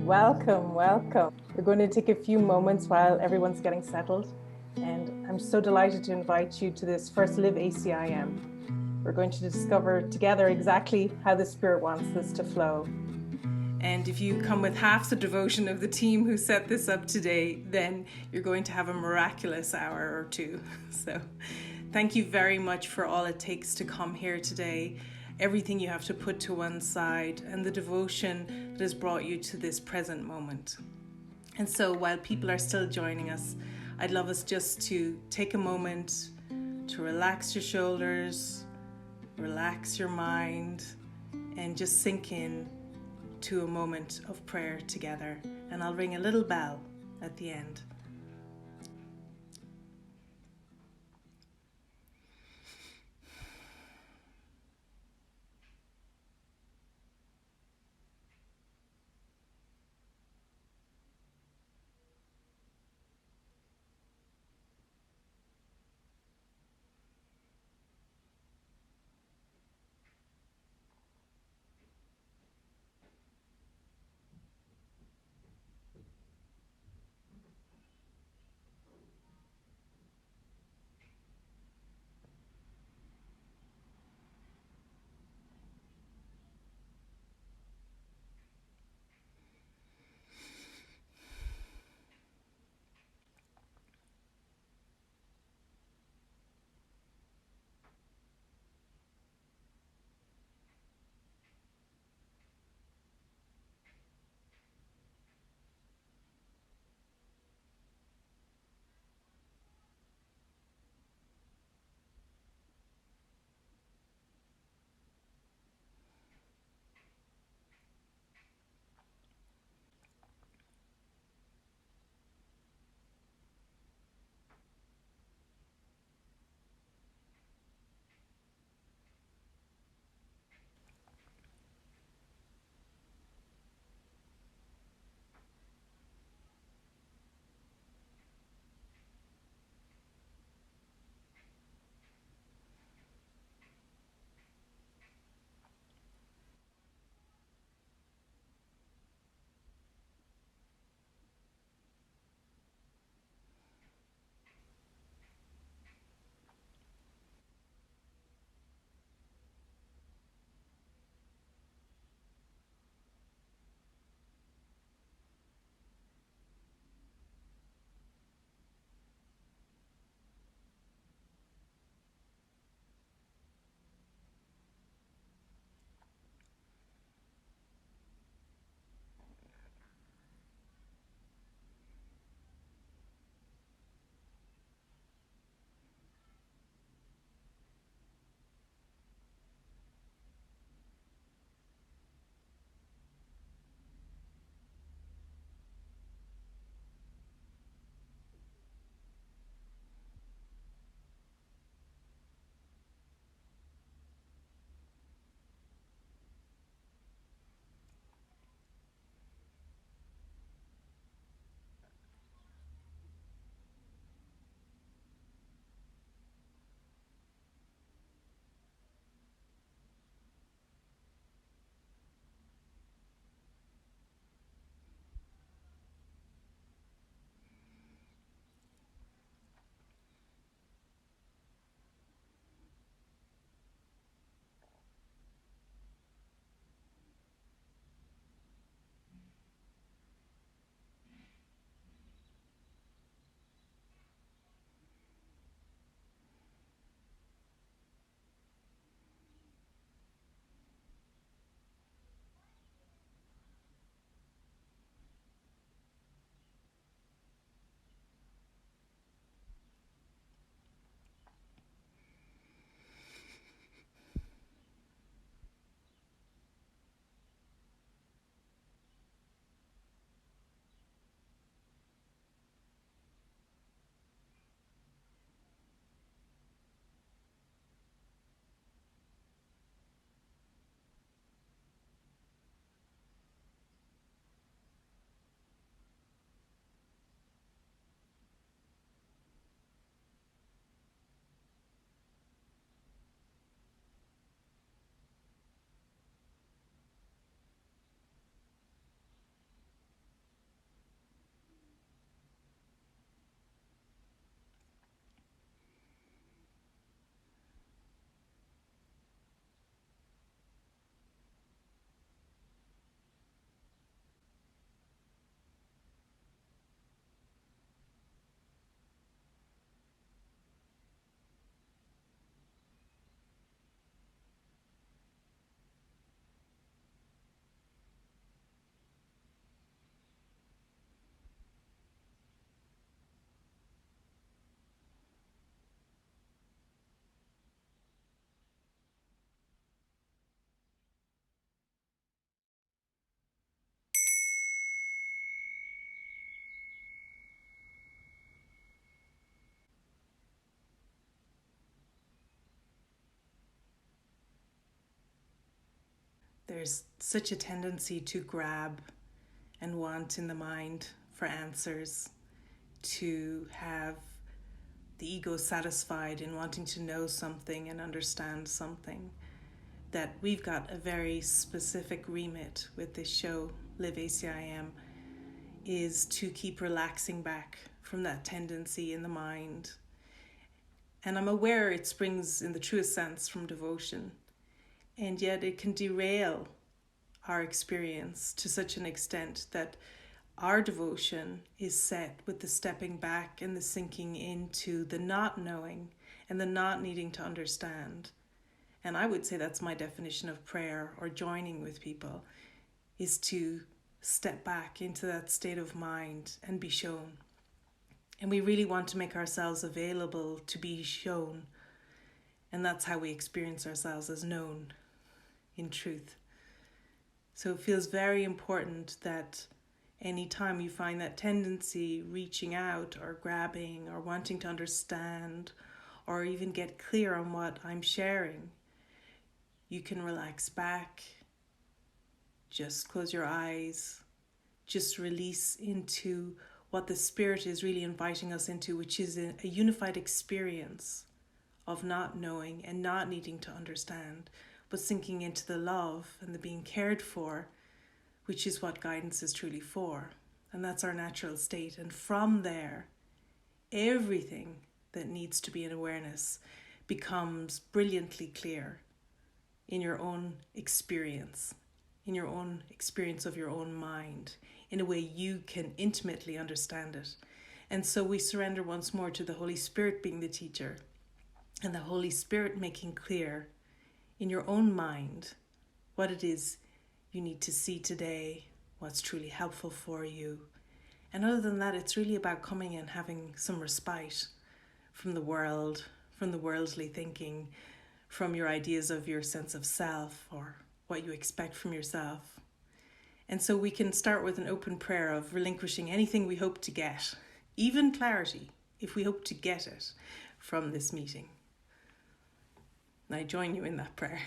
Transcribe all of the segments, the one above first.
Welcome, welcome. We're going to take a few moments while everyone's getting settled. And I'm so delighted to invite you to this first Live ACIM. We're going to discover together exactly how the Spirit wants this to flow. And if you come with half the devotion of the team who set this up today, then you're going to have a miraculous hour or two. So thank you very much for all it takes to come here today, everything you have to put to one side, and the devotion that has brought you to this present moment. And so while people are still joining us, I'd love us just to take a moment to relax your shoulders, relax your mind, and just sink in to a moment of prayer together. And I'll ring a little bell at the end. there's such a tendency to grab and want in the mind for answers, to have the ego satisfied in wanting to know something and understand something, that we've got a very specific remit with this show, Live ACIM, is to keep relaxing back from that tendency in the mind. And I'm aware it springs in the truest sense from devotion, and yet it can derail our experience to such an extent that our devotion is set with the stepping back and the sinking into the not knowing and the not needing to understand. And I would say that's my definition of prayer or joining with people, is to step back into that state of mind and be shown. And we really want to make ourselves available to be shown. And that's how we experience ourselves, as known in truth. So it feels very important that anytime you find that tendency reaching out or grabbing or wanting to understand or even get clear on what I'm sharing, you can relax back, just close your eyes, just release into what the Spirit is really inviting us into, which is a unified experience of not knowing and not needing to understand, but sinking into the love and the being cared for, which is what guidance is truly for. And that's our natural state. And from there, everything that needs to be in awareness becomes brilliantly clear in your own experience, of your own mind, in a way you can intimately understand it. And so we surrender once more to the Holy Spirit being the teacher, and the Holy Spirit making clear in your own mind what it is you need to see today, what's truly helpful for you. And other than that, it's really about coming and having some respite from the world, from the worldly thinking, from your ideas of your sense of self or what you expect from yourself. And so we can start with an open prayer of relinquishing anything we hope to get, even clarity, if we hope to get it from this meeting. And I join you in that prayer.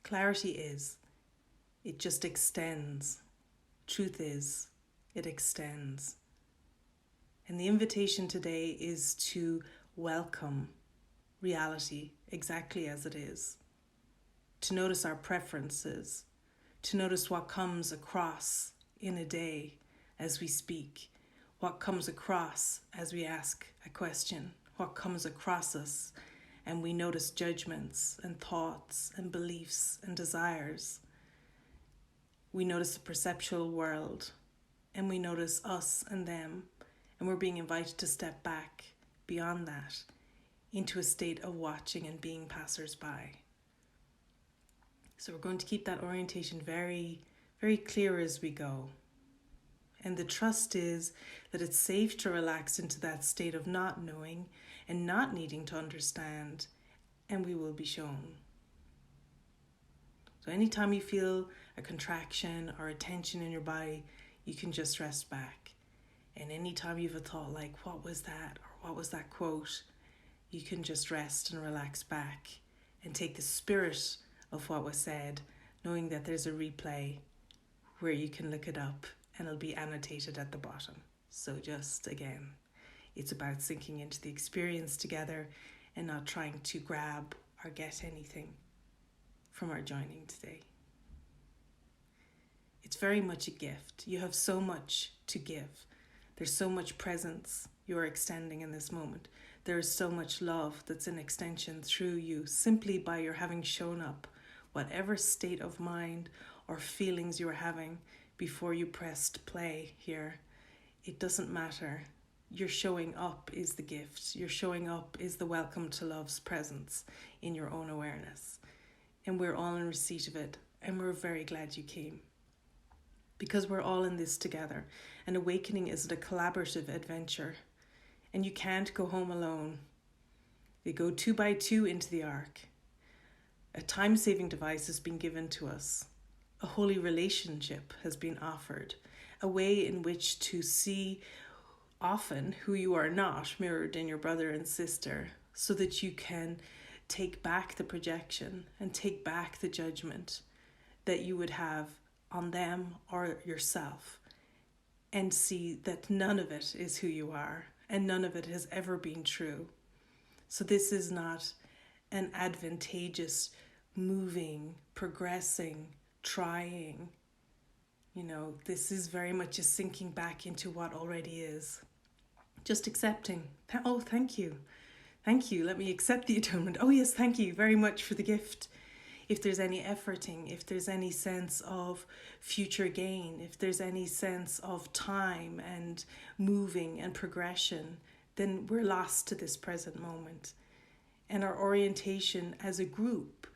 Clarity is, it just extends. Truth is, it extends. And the invitation today is to welcome reality exactly as it is, to notice our preferences, to notice what comes across in a day as we speak, what comes across as we ask a question, what comes across us and we notice judgments and thoughts and beliefs and desires. We notice the perceptual world, and we notice us and them, and we're being invited to step back beyond that into a state of watching and being passers-by. So we're going to keep that orientation very, very clear as we go. And the trust is that it's safe to relax into that state of not knowing and not needing to understand, and we will be shown. So anytime you feel a contraction or a tension in your body, you can just rest back. And anytime you have a thought like, what was that? Or what was that quote? You can just rest and relax back and take the spirit of what was said, knowing that there's a replay where you can look it up and it'll be annotated at the bottom. So just again, it's about sinking into the experience together and not trying to grab or get anything from our joining today. It's very much a gift. You have so much to give. There's so much presence you are extending in this moment. There is so much love that's an extension through you simply by your having shown up, whatever state of mind or feelings you were having before you pressed play here. It doesn't matter. Your showing up is the gift. Your showing up is the welcome to love's presence in your own awareness. And we're all in receipt of it. And we're very glad you came. Because we're all in this together. And awakening is a collaborative adventure. And you can't go home alone. They go 2 by 2 into the ark. A time-saving device has been given to us. A holy relationship has been offered. A way in which to see often who you are not mirrored in your brother and sister, so that you can take back the projection and take back the judgment that you would have on them or yourself, and see that none of it is who you are and none of it has ever been true. So this is not an advantageous, moving, progressing, trying. This is very much a sinking back into what already is. Just accepting. Oh, thank you. Thank you. Let me accept the atonement. Oh, yes, thank you very much for the gift. If there's any efforting, if there's any sense of future gain, if there's any sense of time and moving and progression, then we're lost to this present moment. And our orientation as a group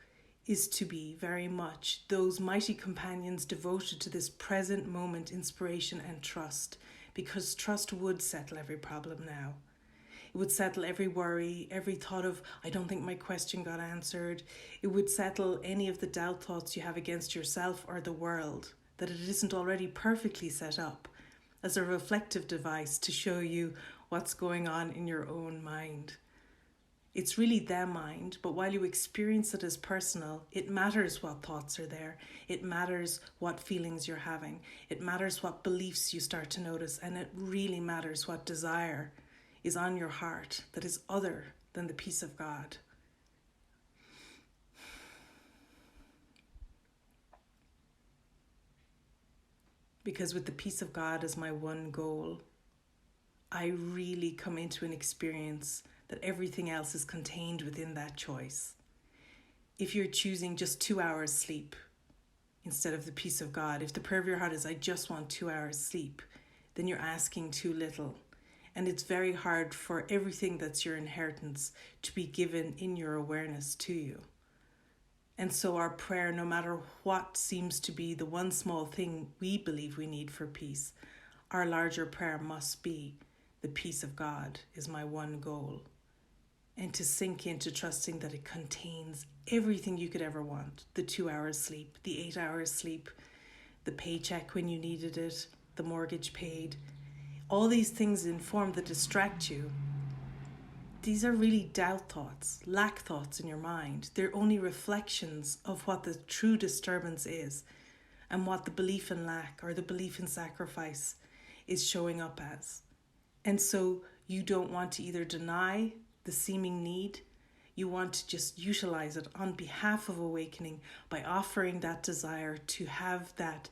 is to be very much those mighty companions devoted to this present moment inspiration and trust, because trust would settle every problem now. It would settle every worry, every thought of, I don't think my question got answered. It would settle any of the doubt thoughts you have against yourself or the world, that it isn't already perfectly set up as a reflective device to show you what's going on in your own mind. It's really their mind, but while you experience it as personal, it matters what thoughts are there. It matters what feelings you're having. It matters what beliefs you start to notice, and it really matters what desire is on your heart that is other than the peace of God. Because with the peace of God as my one goal, I really come into an experience that everything else is contained within that choice. If you're choosing just 2 hours sleep instead of the peace of God, if the prayer of your heart is, I just want 2 hours sleep, then you're asking too little. And it's very hard for everything that's your inheritance to be given in your awareness to you. And so our prayer, no matter what seems to be the one small thing we believe we need for peace, our larger prayer must be, the peace of God is my one goal. And to sink into trusting that it contains everything you could ever want. The 2 hours sleep, the 8 hours sleep, the paycheck when you needed it, the mortgage paid. All these things in form that distract you. These are really doubt thoughts, lack thoughts in your mind. They're only reflections of what the true disturbance is and what the belief in lack or the belief in sacrifice is showing up as. And so you don't want to either deny the seeming need, you want to just utilize it on behalf of awakening by offering that desire to have that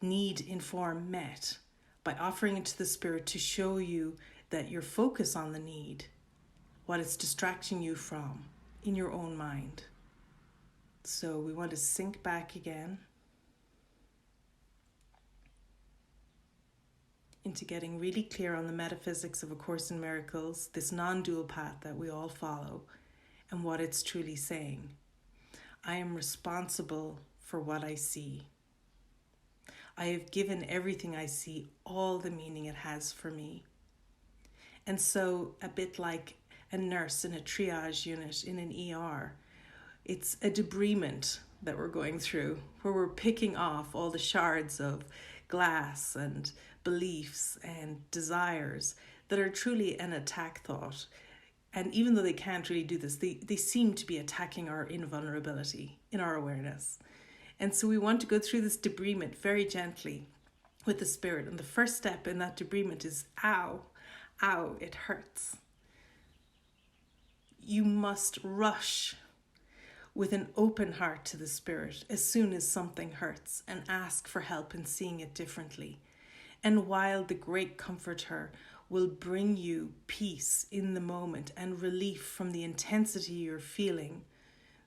need in form met, by offering it to the Spirit to show you that your focus on the need, what it's distracting you from in your own mind. So we want to sink back again into getting really clear on the metaphysics of A Course in Miracles, this non-dual path that we all follow, and what it's truly saying. I am responsible for what I see. I have given everything I see all the meaning it has for me. And so, a bit like a nurse in a triage unit in an ER, it's a debrisement that we're going through, where we're picking off all the shards of glass and beliefs and desires that are truly an attack thought. And even though they can't really do this, they seem to be attacking our invulnerability in our awareness. And so we want to go through this debrisement very gently with the Spirit. And the first step in that debrisement is, ow, ow, it hurts. You must rush with an open heart to the Spirit as soon as something hurts and ask for help in seeing it differently. And while the great Comforter will bring you peace in the moment and relief from the intensity you're feeling,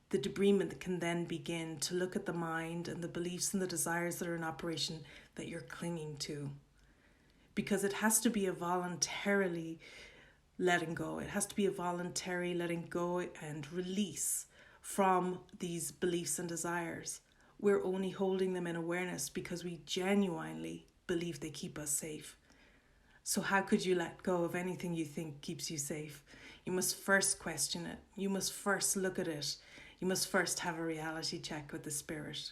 the debrisement can then begin to look at the mind and the beliefs and the desires that are in operation that you're clinging to. Because it has to be a voluntarily letting go. It has to be a voluntary letting go and release from these beliefs and desires. We're only holding them in awareness because we genuinely believe they keep us safe. So how could you let go of anything you think keeps you safe? You must first question it. You must first look at it. You must first have a reality check with the Spirit.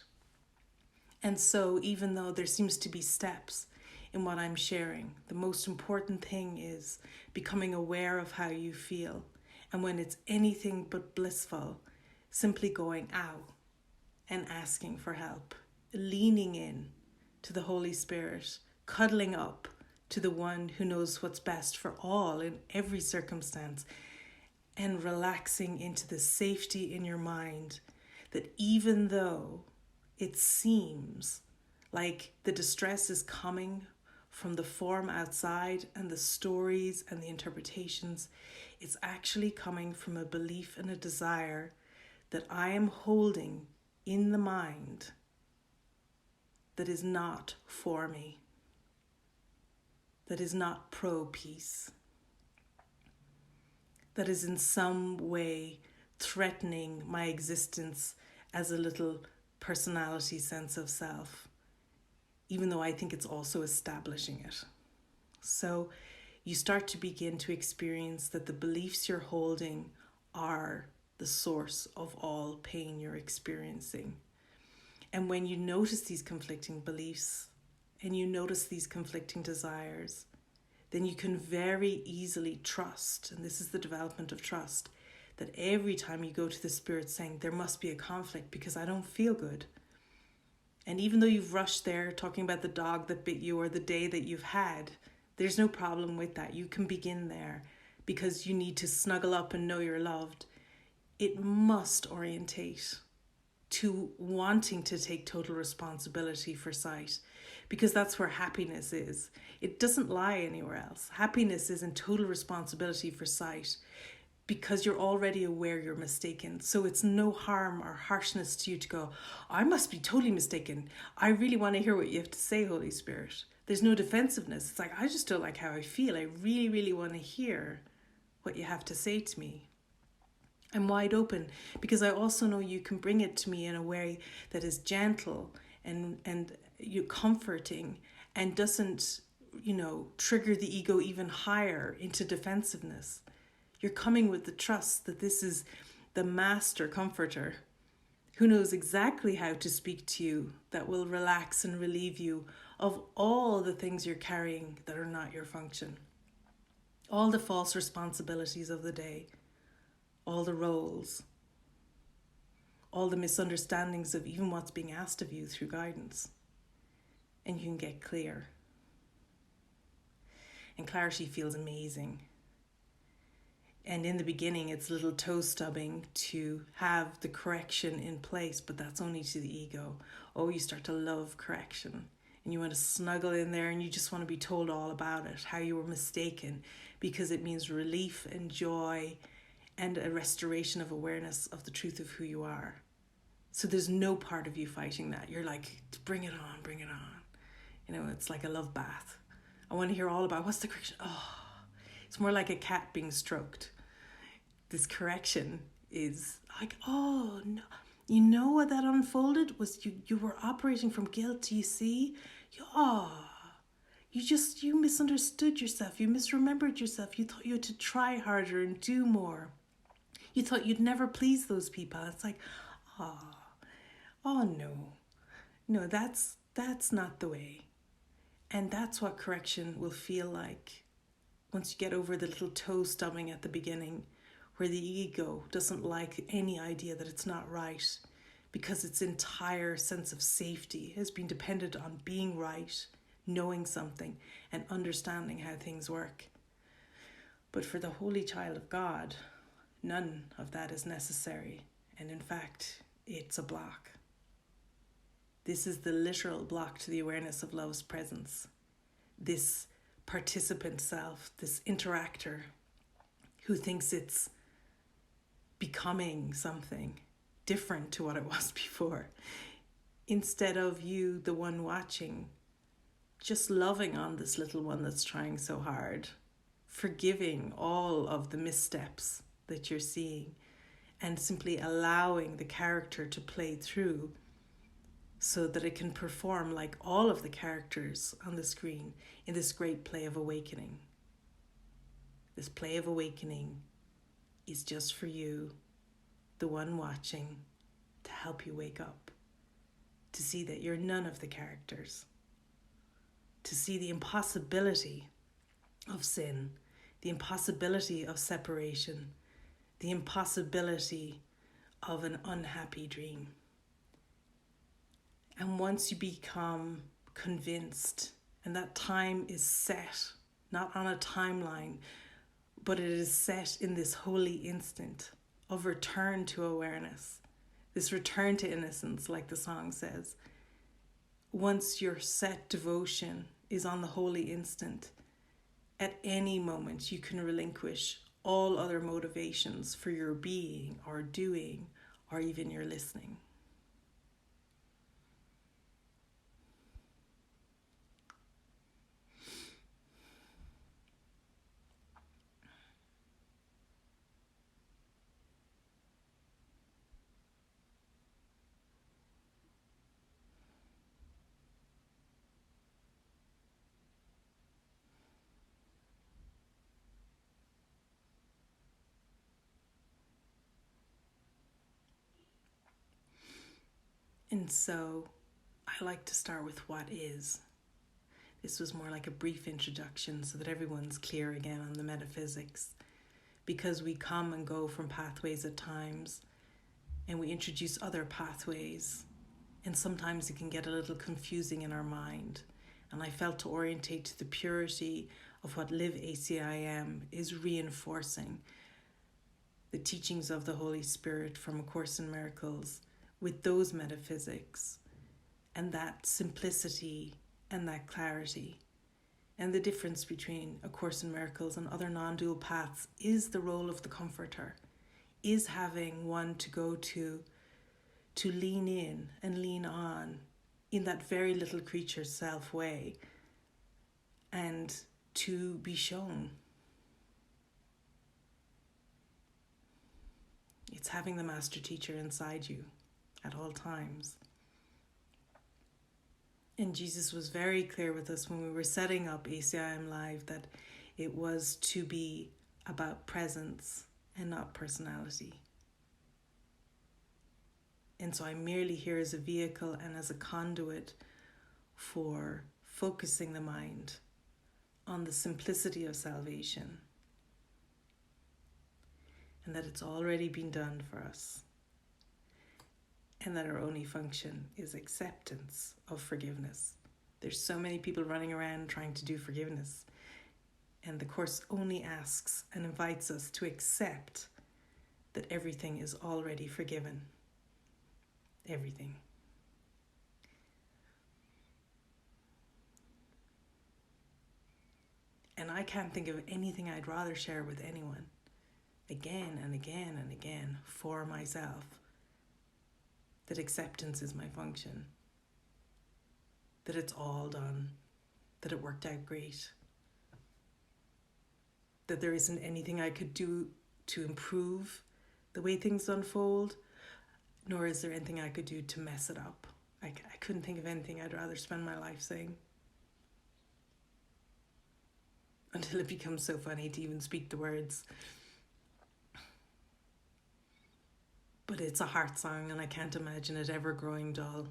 And so even though there seems to be steps in what I'm sharing. The most important thing is becoming aware of how you feel. And when it's anything but blissful, simply going, ow, and asking for help, leaning in to the Holy Spirit, cuddling up to the one who knows what's best for all in every circumstance, and relaxing into the safety in your mind that even though it seems like the distress is coming from the form outside and the stories and the interpretations, it's actually coming from a belief and a desire that I am holding in the mind that is not for me, that is not pro-peace, that is in some way threatening my existence as a little personality sense of self, even though I think it's also establishing it. So you start to begin to experience that the beliefs you're holding are the source of all pain you're experiencing. And when you notice these conflicting beliefs and you notice these conflicting desires, then you can very easily trust, and this is the development of trust, that every time you go to the Spirit saying, there must be a conflict because I don't feel good. And even though you've rushed there talking about the dog that bit you or the day that you've had, there's no problem with that. You can begin there because you need to snuggle up and know you're loved. It must orientate to wanting to take total responsibility for sight, because that's where happiness is. It doesn't lie anywhere else. Happiness is in total responsibility for sight because you're already aware you're mistaken. So it's no harm or harshness to you to go, I must be totally mistaken. I really want to hear what you have to say, Holy Spirit. There's no defensiveness. It's like, I just don't like how I feel. I really, really want to hear what you have to say to me. I'm wide open because I also know you can bring it to me in a way that is gentle and you comforting and doesn't, trigger the ego even higher into defensiveness. You're coming with the trust that this is the master comforter who knows exactly how to speak to you, that will relax and relieve you of all the things you're carrying that are not your function. All the false responsibilities of the day, all the roles, all the misunderstandings of even what's being asked of you through guidance. And you can get clear. And clarity feels amazing. And in the beginning, it's a little toe stubbing to have the correction in place, but that's only to the ego. Oh, you start to love correction. And you want to snuggle in there and you just want to be told all about it, how you were mistaken, because it means relief and joy and a restoration of awareness of the truth of who you are. So there's no part of you fighting that. You're like, bring it on, bring it on. It's like a love bath. I want to hear all about what's the correction. Oh, it's more like a cat being stroked. This correction is like, oh, no. You know what that unfolded was you were operating from guilt, do you see? You misunderstood yourself. You misremembered yourself. You thought you had to try harder and do more. You thought you'd never please those people. It's like, no, that's not the way. And that's what correction will feel like once you get over the little toe stubbing at the beginning, where the ego doesn't like any idea that it's not right, because its entire sense of safety has been dependent on being right, knowing something, and understanding how things work. But for the holy child of God, none of that is necessary. And in fact, it's a block. This is the literal block to the awareness of love's presence. This participant self, this interactor who thinks it's becoming something different to what it was before. Instead of you, the one watching, just loving on this little one that's trying so hard, forgiving all of the missteps that you're seeing, and simply allowing the character to play through so that it can perform like all of the characters on the screen in this great play of awakening. This play of awakening is just for you, the one watching, to help you wake up, to see that you're none of the characters. to see the impossibility of sin, the impossibility of separation, the impossibility of an unhappy dream. And once you become convinced, and that time is set, not on a timeline, but it is set in this holy instant of return to awareness, this return to innocence, like the song says. Once your set devotion is on the holy instant, at any moment you can relinquish all other motivations for your being or doing or even your listening. And so I like to start with what is. This was more like a brief introduction so that everyone's clear again on the metaphysics, because we come and go from pathways at times and we introduce other pathways, and sometimes it can get a little confusing in our mind. And I felt to orientate to the purity of what Live ACIM is reinforcing the teachings of the Holy Spirit from A Course in Miracles with those metaphysics and that simplicity and that clarity. And the difference between A Course in Miracles and other non-dual paths is the role of the comforter, is having one to go to lean in and lean on in that very little creature self way, and to be shown. It's having the master teacher inside you at all times. And Jesus was very clear with us when we were setting up ACIM Live that it was to be about presence and not personality. And so I'm merely here as a vehicle and as a conduit for focusing the mind on the simplicity of salvation, and that it's already been done for us, and that our only function is acceptance of forgiveness. There's so many people running around trying to do forgiveness, and the Course only asks and invites us to accept that everything is already forgiven. Everything. And I can't think of anything I'd rather share with anyone again and again and again for myself, that acceptance is my function, that it's all done, that it worked out great, that there isn't anything I could do to improve the way things unfold, nor is there anything I could do to mess it up. I couldn't think of anything I'd rather spend my life saying. Until it becomes so funny to even speak the words. But it's a heart song, and I can't imagine it ever growing dull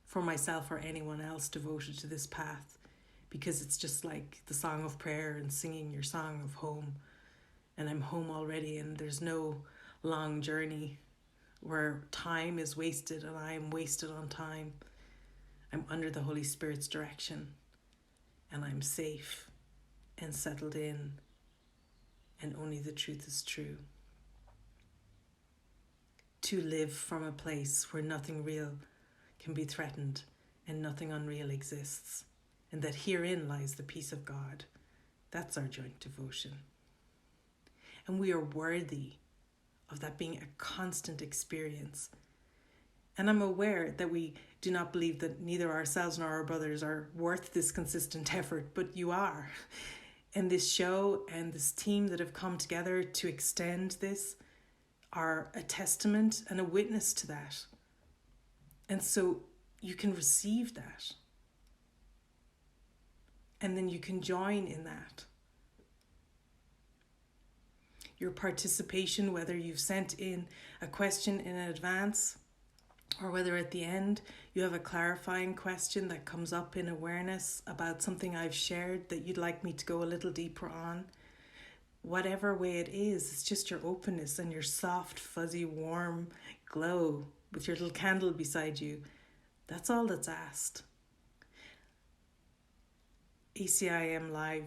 for myself or anyone else devoted to this path, because it's just like the song of prayer and singing your song of home. And I'm home already, and there's no long journey where time is wasted and I am wasted on time. I'm under the Holy Spirit's direction, and I'm safe and settled in, and only the truth is true. To live from a place where nothing real can be threatened and nothing unreal exists, and that herein lies the peace of God. That's our joint devotion. And we are worthy of that being a constant experience. And I'm aware that we do not believe that neither ourselves nor our brothers are worth this consistent effort, but you are. And this show and this team that have come together to extend this are a testament and a witness to that. And so you can receive that. And then you can join in that. Your participation, whether you've sent in a question in advance or whether at the end you have a clarifying question that comes up in awareness about something I've shared that you'd like me to go a little deeper on. Whatever way it is, it's just your openness and your soft, fuzzy, warm glow with your little candle beside you. That's all that's asked. ACIM Live,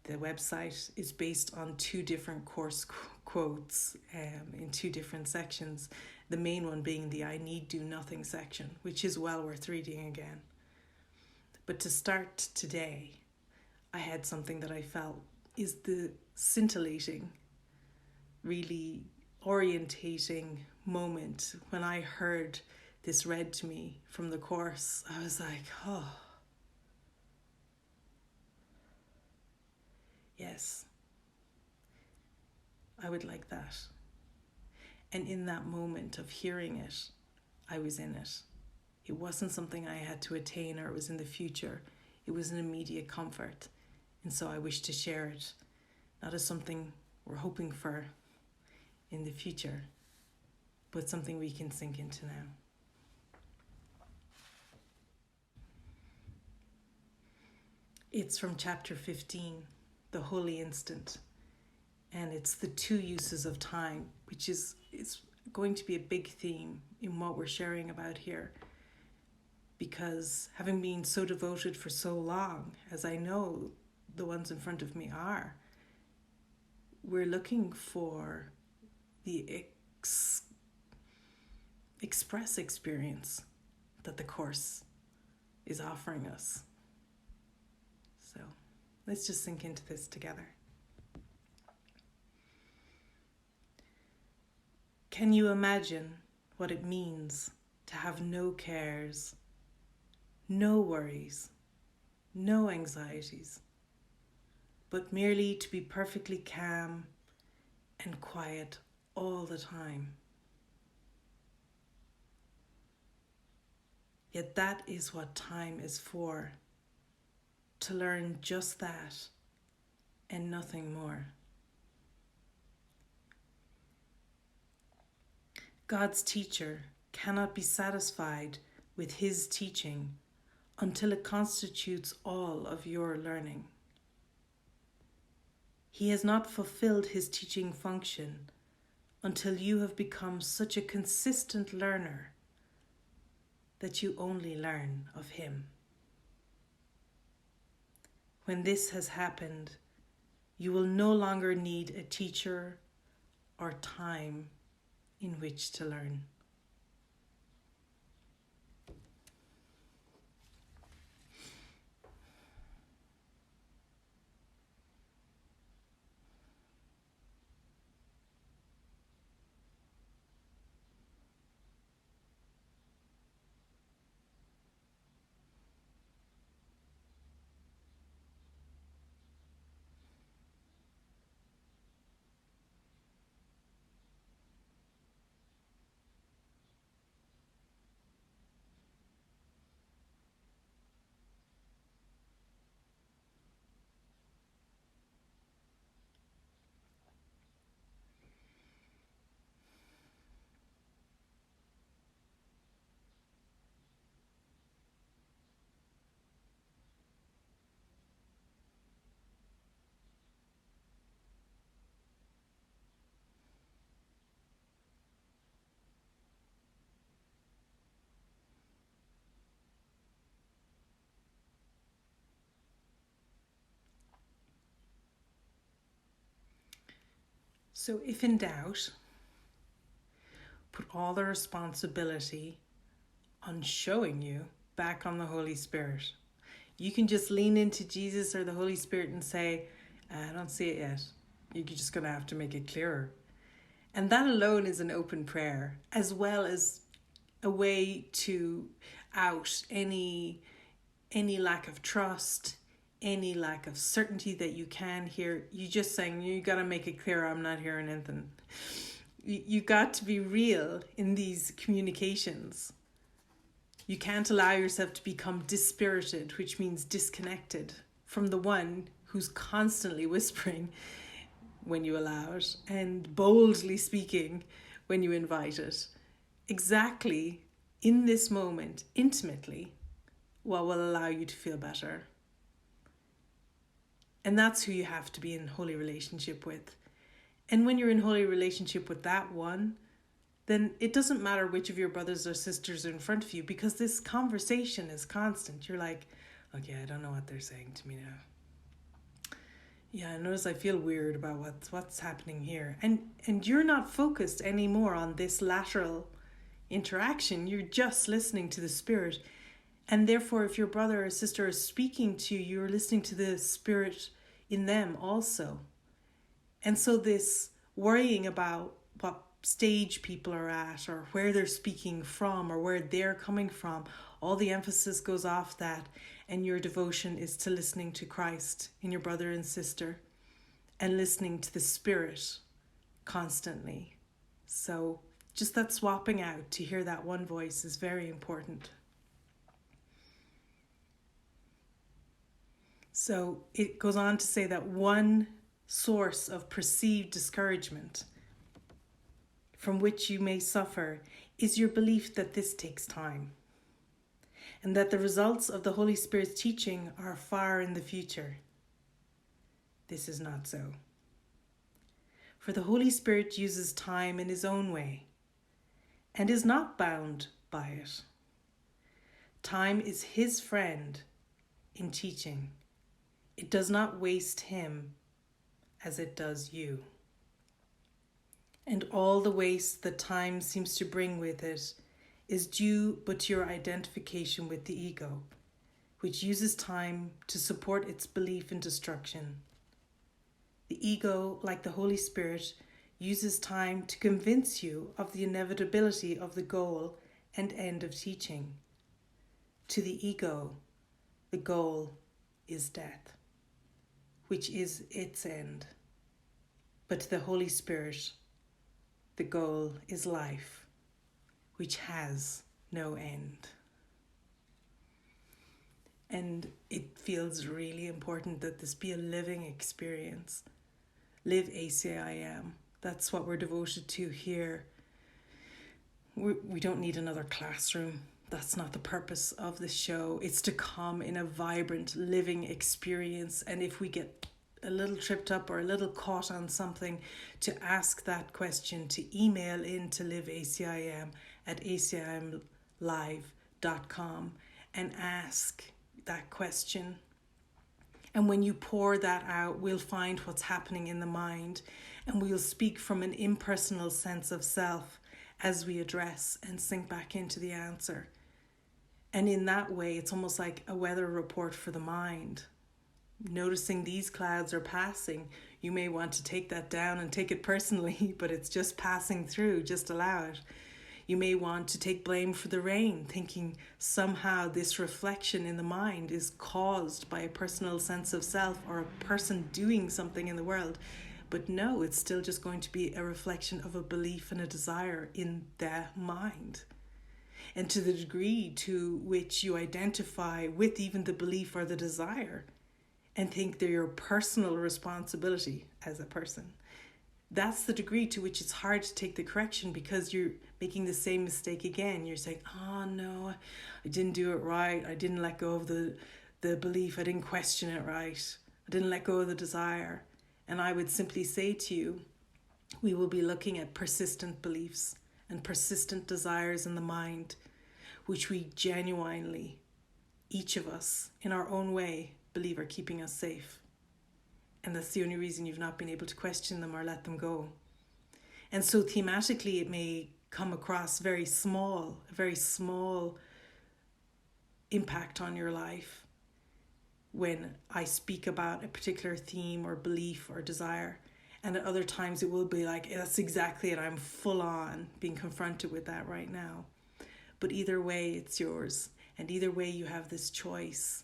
the website, is based on 2 different course quotes in 2 different sections. The main one being the I need do nothing section, which is well worth reading again. But to start today, I had something that I felt is the scintillating, really orientating moment when I heard this read to me from the course. I was like, oh, yes, I would like that. And in that moment of hearing it, I was in it. It wasn't something I had to attain or it was in the future. It was an immediate comfort. And so I wish to share it, not as something we're hoping for in the future, but something we can sink into now. It's from chapter 15, The Holy Instant. And it's the 2 uses of time, which is going to be a big theme in what we're sharing about here. Because having been so devoted for so long, as I know the ones in front of me are, we're looking for the express experience that the Course is offering us. So let's just sink into this together. Can you imagine what it means to have no cares, no worries, no anxieties, but merely to be perfectly calm and quiet all the time? Yet that is what time is for, to learn just that and nothing more. God's teacher cannot be satisfied with his teaching until it constitutes all of your learning. He has not fulfilled his teaching function until you have become such a consistent learner that you only learn of him. When this has happened, you will no longer need a teacher or time in which to learn. So if in doubt, put all the responsibility on showing you back on the Holy Spirit. You can just lean into Jesus or the Holy Spirit and say, I don't see it yet. You're just going to have to make it clearer. And that alone is an open prayer, as well as a way to out any lack of trust, any lack of certainty that you can hear. You just saying, you got to make it clear, I'm not hearing anything. You got to be real in these communications. You can't allow yourself to become dispirited, which means disconnected from the one who's constantly whispering when you allow it and boldly speaking when you invite it. Exactly in this moment, intimately, what will allow you to feel better. And that's who you have to be in holy relationship with. And when you're in holy relationship with that one, then it doesn't matter which of your brothers or sisters are in front of you, because this conversation is constant. You're like, okay, I don't know what they're saying to me now. Yeah, I notice I feel weird about what's happening here. And you're not focused anymore on this lateral interaction. You're just listening to the spirit. And therefore, if your brother or sister is speaking to you, you're listening to the spirit in them also. And so this worrying about what stage people are at, or where they're speaking from, or where they're coming from, all the emphasis goes off that, and your devotion is to listening to Christ in your brother and sister, and listening to the spirit constantly. So just that swapping out to hear that one voice is very important. So it goes on to say that one source of perceived discouragement from which you may suffer is your belief that this takes time, and that the results of the Holy Spirit's teaching are far in the future. This is not so. For the Holy Spirit uses time in his own way and is not bound by it. Time is his friend in teaching. It does not waste him as it does you. And all the waste that time seems to bring with it is due but to your identification with the ego, which uses time to support its belief in destruction. The ego, like the Holy Spirit, uses time to convince you of the inevitability of the goal and end of teaching. To the ego, the goal is death, which is its end. But to the Holy Spirit, the goal is life, which has no end. And it feels really important that this be a living experience. Live ACIM. That's what we're devoted to here. We don't need another classroom. That's not the purpose of the show. It's to come in a vibrant, living experience. And if we get a little tripped up or a little caught on something, to ask that question, to email in to liveacimlive.com and ask that question. And when you pour that out, we'll find what's happening in the mind, and we'll speak from an impersonal sense of self as we address and sink back into the answer. And in that way, it's almost like a weather report for the mind. Noticing these clouds are passing, you may want to take that down and take it personally, but it's just passing through, just allow it. You may want to take blame for the rain, thinking somehow this reflection in the mind is caused by a personal sense of self or a person doing something in the world. But no, it's still just going to be a reflection of a belief and a desire in the mind. And to the degree to which you identify with even the belief or the desire, and think they're your personal responsibility as a person, that's the degree to which it's hard to take the correction, because you're making the same mistake again. You're saying, oh no, I didn't do it right. I didn't let go of the belief. I didn't question it right. I didn't let go of the desire. And I would simply say to you, we will be looking at persistent beliefs and persistent desires in the mind, which we genuinely, each of us, in our own way, believe are keeping us safe. And that's the only reason you've not been able to question them or let them go. And so thematically, it may come across a very small impact on your life when I speak about a particular theme or belief or desire. And at other times it will be like, that's exactly it. I'm full on being confronted with that right now. But either way, it's yours. And either way, you have this choice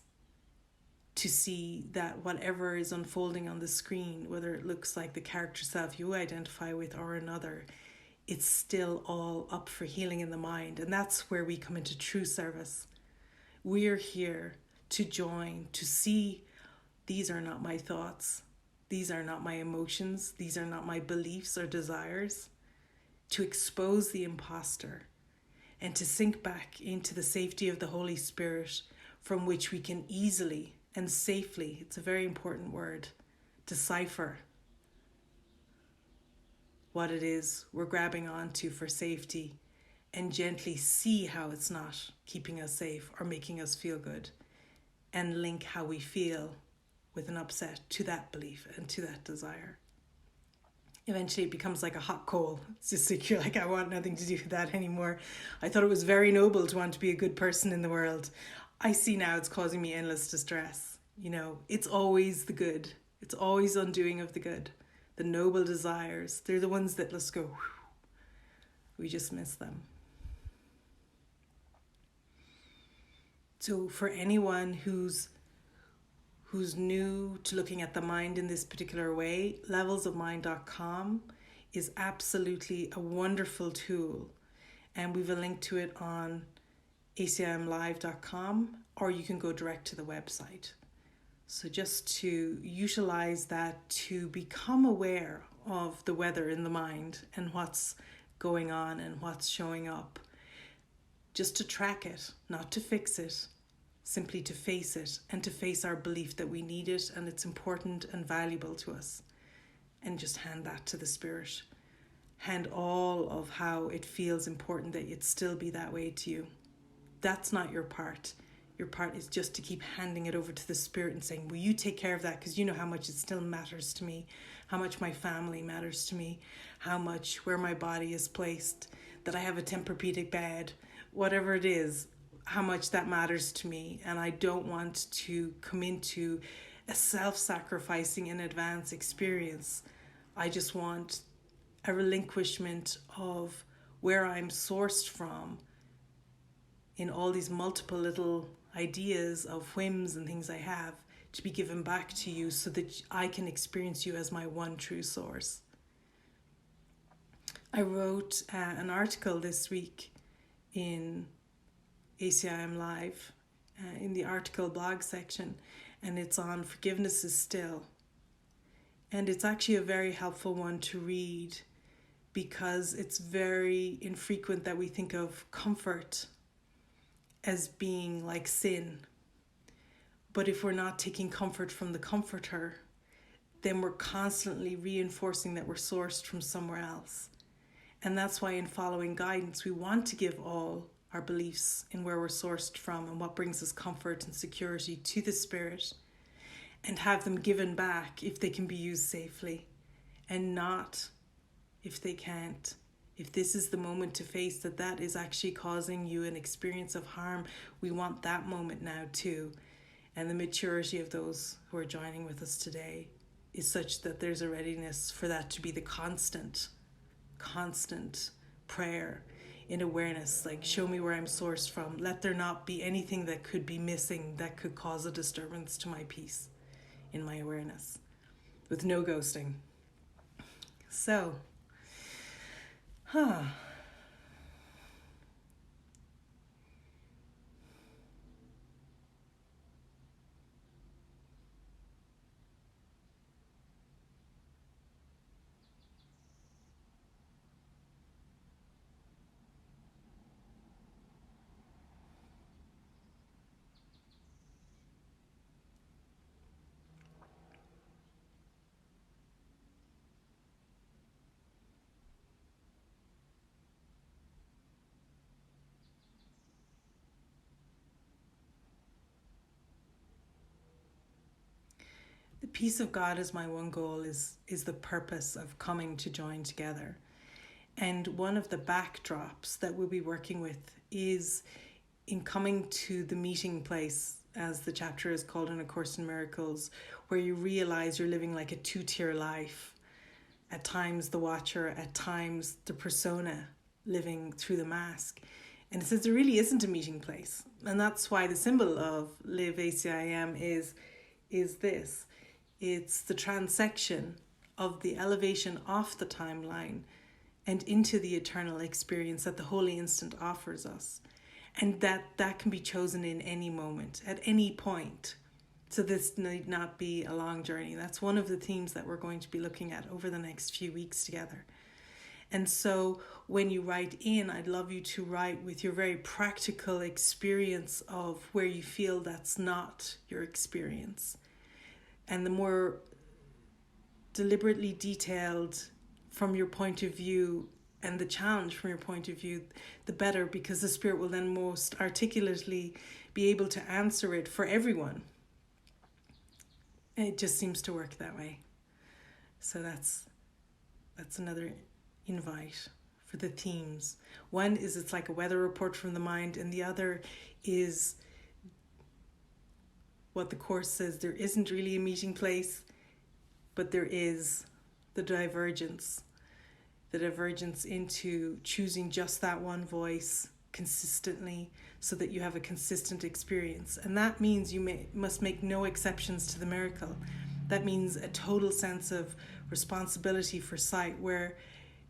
to see that whatever is unfolding on the screen, whether it looks like the character self you identify with or another, it's still all up for healing in the mind. And that's where we come into true service. We're here to join, to see these are not my thoughts. These are not my emotions. These are not my beliefs or desires. To expose the imposter and to sink back into the safety of the Holy Spirit, from which we can easily and safely, it's a very important word, decipher what it is we're grabbing onto for safety, and gently see how it's not keeping us safe or making us feel good, and link how we feel with an upset to that belief and to that desire. Eventually it becomes like a hot coal. It's just like, you're like, I want nothing to do with that anymore. I thought it was very noble to want to be a good person in the world. I see now it's causing me endless distress. It's always the good. It's always undoing of the good. The noble desires, they're the ones that let's go, whew, we just miss them. So for anyone who's new to looking at the mind in this particular way, levelsofmind.com is absolutely a wonderful tool. And we've a link to it on acimlive.com, or you can go direct to the website. So just to utilize that to become aware of the weather in the mind and what's going on and what's showing up. Just to track it, not to fix it, simply to face it, and to face our belief that we need it and it's important and valuable to us. And just hand that to the Spirit. Hand all of how it feels important that it still be that way to you. That's not your part. Your part is just to keep handing it over to the Spirit and saying, will you take care of that? Because you know how much it still matters to me, how much my family matters to me, how much where my body is placed, that I have a Tempur-Pedic bed, whatever it is, how much that matters to me. And I don't want to come into a self-sacrificing in advance experience. I just want a relinquishment of where I'm sourced from in all these multiple little ideas of whims and things I have, to be given back to you so that I can experience you as my one true source. I wrote an article this week in ACIM Live, in the article blog section, and it's on forgiveness is still. And it's actually a very helpful one to read, because it's very infrequent that we think of comfort as being like sin. But if we're not taking comfort from the comforter, then we're constantly reinforcing that we're sourced from somewhere else. And that's why in following guidance, we want to give all our beliefs in where we're sourced from and what brings us comfort and security to the Spirit, and have them given back if they can be used safely, and not if they can't. If this is the moment to face that is actually causing you an experience of harm, we want that moment now too. And the maturity of those who are joining with us today is such that there's a readiness for that to be the constant prayer in awareness, like, show me where I'm sourced from. Let there not be anything that could be missing that could cause a disturbance to my peace in my awareness, with no ghosting. So, the peace of God as my one goal is the purpose of coming to join together. And one of the backdrops that we'll be working with is in coming to the meeting place, as the chapter is called in A Course in Miracles, where you realize you're living like a two-tier life. At times the watcher, at times the persona living through the mask. And it says there really isn't a meeting place. And that's why the symbol of Live ACIM is this. It's the transection of the elevation off the timeline and into the eternal experience that the Holy Instant offers us. And that can be chosen in any moment, at any point. So this need not be a long journey. That's one of the themes that we're going to be looking at over the next few weeks together. And so when you write in, I'd love you to write with your very practical experience of where you feel that's not your experience. And the more deliberately detailed from your point of view and the challenge from your point of view, the better, because the Spirit will then most articulately be able to answer it for everyone. And it just seems to work that way. So that's another invite for the themes. One is it's like a weather report from the mind, and the other is what the Course says, there isn't really a meeting place, but there is the divergence into choosing just that one voice consistently so that you have a consistent experience. And that means you must make no exceptions to the miracle. That means a total sense of responsibility for sight, where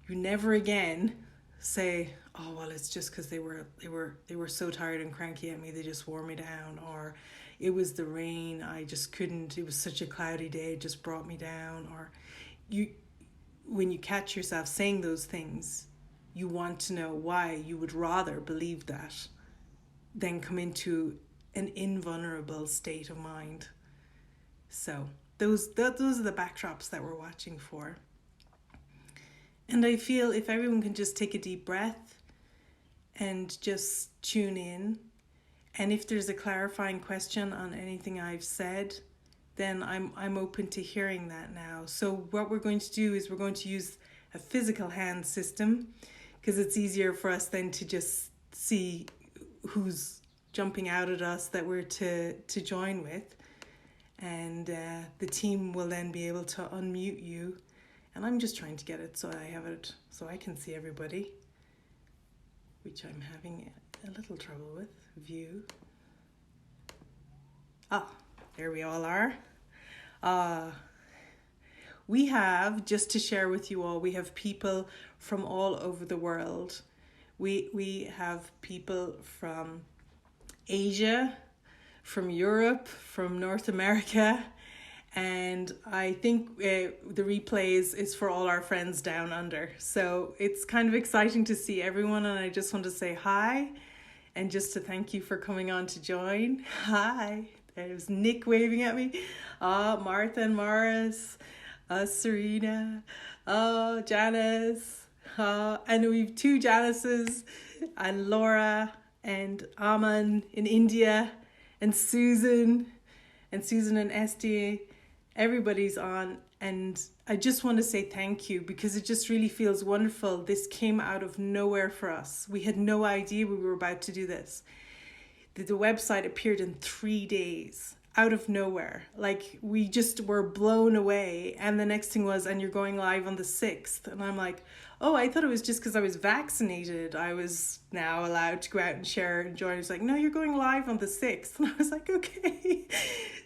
you never again say, oh, well, it's just because they were so tired and cranky at me, they just wore me down, or it was the rain, I just couldn't, it was such a cloudy day, it just brought me down. Or when you catch yourself saying those things, you want to know why you would rather believe that than come into an invulnerable state of mind. So those are the backdrops that we're watching for. And I feel if everyone can just take a deep breath and just tune in, and if there's a clarifying question on anything I've said, then I'm open to hearing that now. So what we're going to do is we're going to use a physical hand system, because it's easier for us then to just see who's jumping out at us that we're to join with. And the team will then be able to unmute you. And I'm just trying to get it so I have it so I can see everybody, which I'm having a little trouble with. View. There we all are. We have, just to share with you all, we have people from all over the world. We have people from Asia, from Europe, from North America, and I think the replay is for all our friends down under. So it's kind of exciting to see everyone, and I just want to say hi, and just to thank you for coming on to join. Hi, there's Nick waving at me. Martha and Morris, Serena, Janice, and we've two Janices, and Laura, and Aman in India, and Susan and Esty. Everybody's on, and I just want to say thank you, because it just really feels wonderful. This came out of nowhere for us. We had no idea we were about to do this. The website appeared in 3 days, out of nowhere. Like, we just were blown away. And the next thing was, and you're going live on the 6th. And I'm like, oh, I thought it was just because I was vaccinated, I was now allowed to go out and share and join. It's like, no, you're going live on the 6th. And I was like, okay.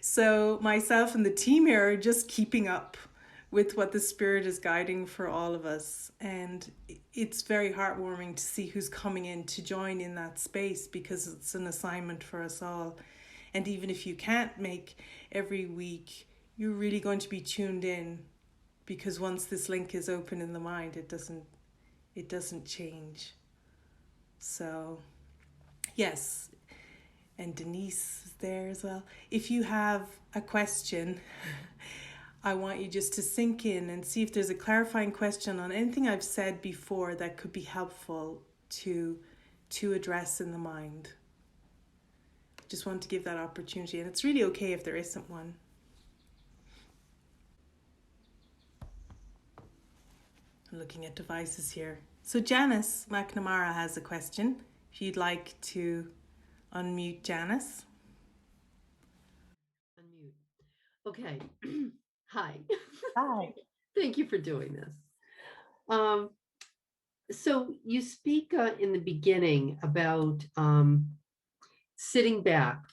So myself and the team here are just keeping up with what the Spirit is guiding for all of us. And it's very heartwarming to see who's coming in to join in that space, because it's an assignment for us all. And even if you can't make every week, you're really going to be tuned in, because once this link is open in the mind, it doesn't change. So yes, and Denise is there as well. If you have a question, I want you just to sink in and see if there's a clarifying question on anything I've said before that could be helpful to address in the mind. Just want to give that opportunity, and it's really okay if there isn't one. I'm looking at devices here. So Janice McNamara has a question. If you'd like to unmute Janice. Unmute. Okay. Hi. Hi. Thank you for doing this. So you speak in the beginning about sitting back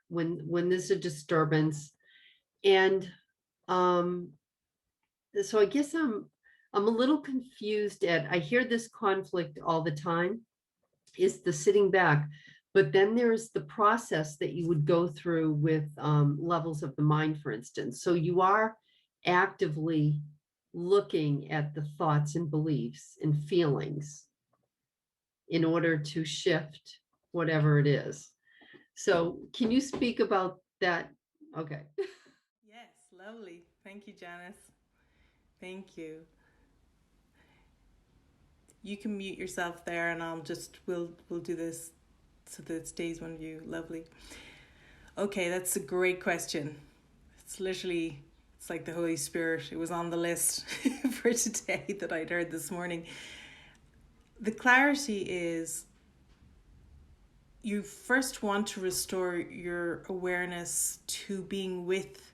when there's a disturbance, and so I guess I'm a little confused I hear this conflict all the time, is the sitting back, but then there's the process that you would go through with levels of the mind, for instance. So you are actively looking at the thoughts and beliefs and feelings in order to shift whatever it is. So can you speak about that? Okay. Yes, lovely. Thank you, Janice. Thank you. You can mute yourself there, and we'll do this so that it stays one view. Lovely. Okay, that's a great question. It's like the Holy Spirit. It was on the list for today that I'd heard this morning. The clarity is, you first want to restore your awareness to being with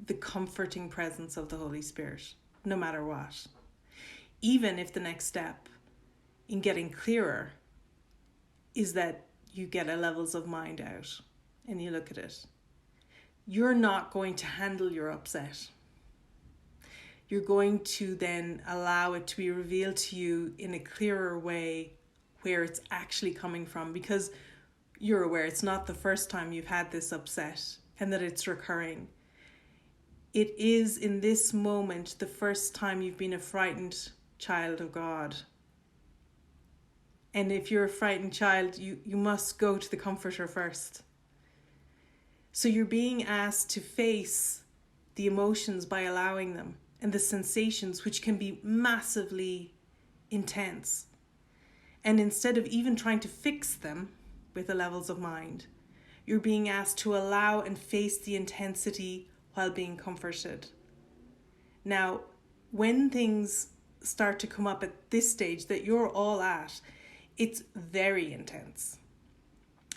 the comforting presence of the Holy Spirit, no matter what. Even if the next step in getting clearer is that you get a levels of mind out and you look at it. You're not going to handle your upset. You're going to then allow it to be revealed to you in a clearer way where it's actually coming from, because you're aware it's not the first time you've had this upset and that it's recurring. It is in this moment the first time you've been a frightened child of God. And if you're a frightened child, you must go to the comforter first. So you're being asked to face the emotions by allowing them, and the sensations, which can be massively intense. And instead of even trying to fix them with the levels of mind, you're being asked to allow and face the intensity while being comforted. Now, when things start to come up at this stage that you're all at, it's very intense.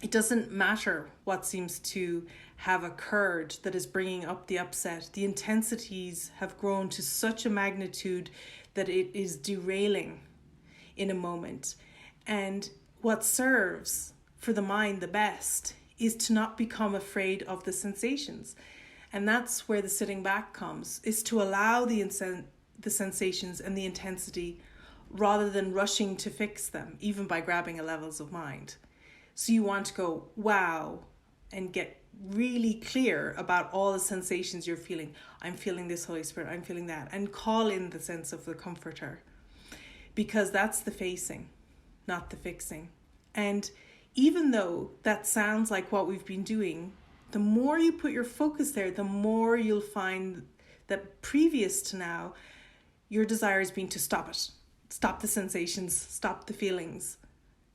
It doesn't matter what seems to have occurred that is bringing up the upset. The intensities have grown to such a magnitude that it is derailing in a moment. And what serves for the mind the best is to not become afraid of the sensations. And that's where the sitting back comes, is to allow the sensations and the intensity rather than rushing to fix them, even by grabbing a levels of mind. So you want to go, wow, and get really clear about all the sensations you're feeling. I'm feeling this, Holy Spirit, I'm feeling that. And call in the sense of the comforter. Because that's the facing, not the fixing. And even though that sounds like what we've been doing, the more you put your focus there, the more you'll find that previous to now, your desire has been to stop it. Stop the sensations, stop the feelings,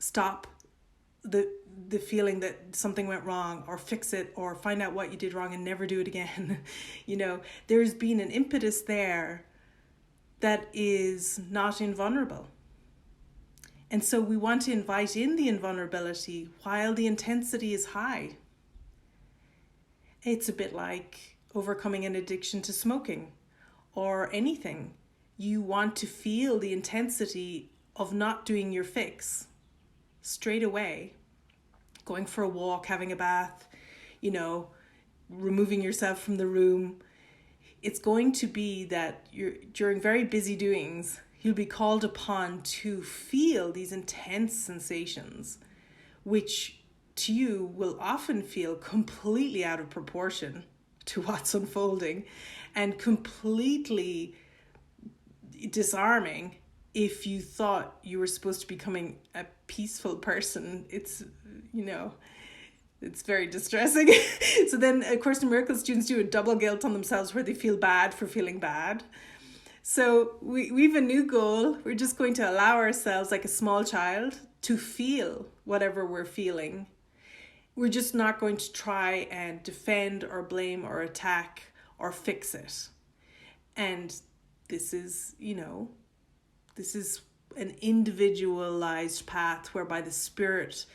stop the feeling that something went wrong, or fix it, or find out what you did wrong and never do it again. There's been an impetus there that is not invulnerable. And so we want to invite in the invulnerability while the intensity is high. It's a bit like overcoming an addiction to smoking or anything. You want to feel the intensity of not doing your fix straight away, going for a walk, having a bath, removing yourself from the room. It's going to be that during very busy doings, you'll be called upon to feel these intense sensations, which to you will often feel completely out of proportion to what's unfolding and completely disarming. If you thought you were supposed to be becoming a peaceful person, it's very distressing. So then, of course, the Miracle students do a double guilt on themselves where they feel bad for feeling bad. So we've a new goal. We're just going to allow ourselves, like a small child, to feel whatever we're feeling. We're just not going to try and defend or blame or attack or fix it. And this is an individualized path whereby the Spirit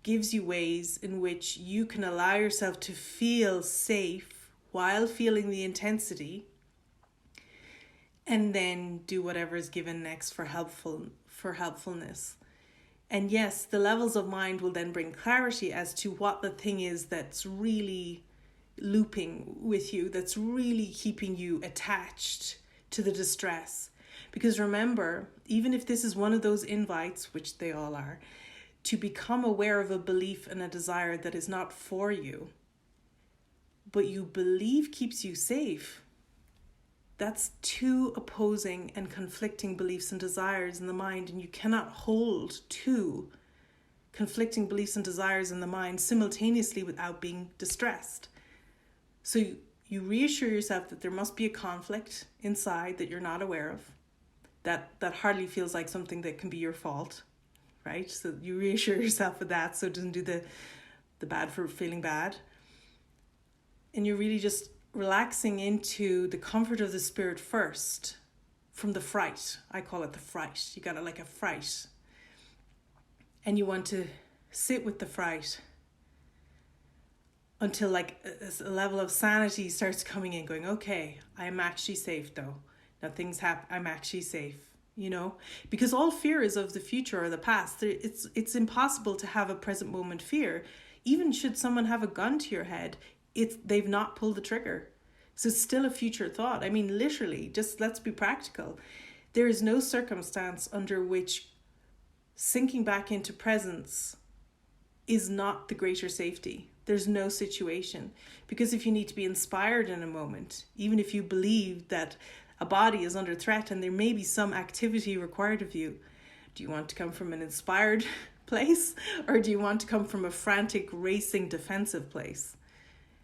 gives you ways in which you can allow yourself to feel safe while feeling the intensity, and then do whatever is given next for helpfulness. And yes, the levels of mind will then bring clarity as to what the thing is that's really looping with you, that's really keeping you attached to the distress. Because remember, even if this is one of those invites, which they all are, to become aware of a belief and a desire that is not for you, but you believe keeps you safe, that's two opposing and conflicting beliefs and desires in the mind, and you cannot hold two conflicting beliefs and desires in the mind simultaneously without being distressed. So you reassure yourself that there must be a conflict inside that you're not aware of, that hardly feels like something that can be your fault, right? So you reassure yourself with that so it doesn't do the bad for feeling bad. And you're really just relaxing into the comfort of the spirit first, from the fright. I call it the fright. You got it like a fright. And you want to sit with the fright until like a level of sanity starts coming in, going, okay, I'm actually safe though. Now things happen, I'm actually safe, because all fear is of the future or the past. It's impossible to have a present moment fear. Even should someone have a gun to your head, they've not pulled the trigger. So it's still a future thought. I mean, literally, just let's be practical. There is no circumstance under which sinking back into presence is not the greater safety. There's no situation. Because if you need to be inspired in a moment, even if you believe that a body is under threat and there may be some activity required of you, do you want to come from an inspired place, or do you want to come from a frantic, racing, defensive place?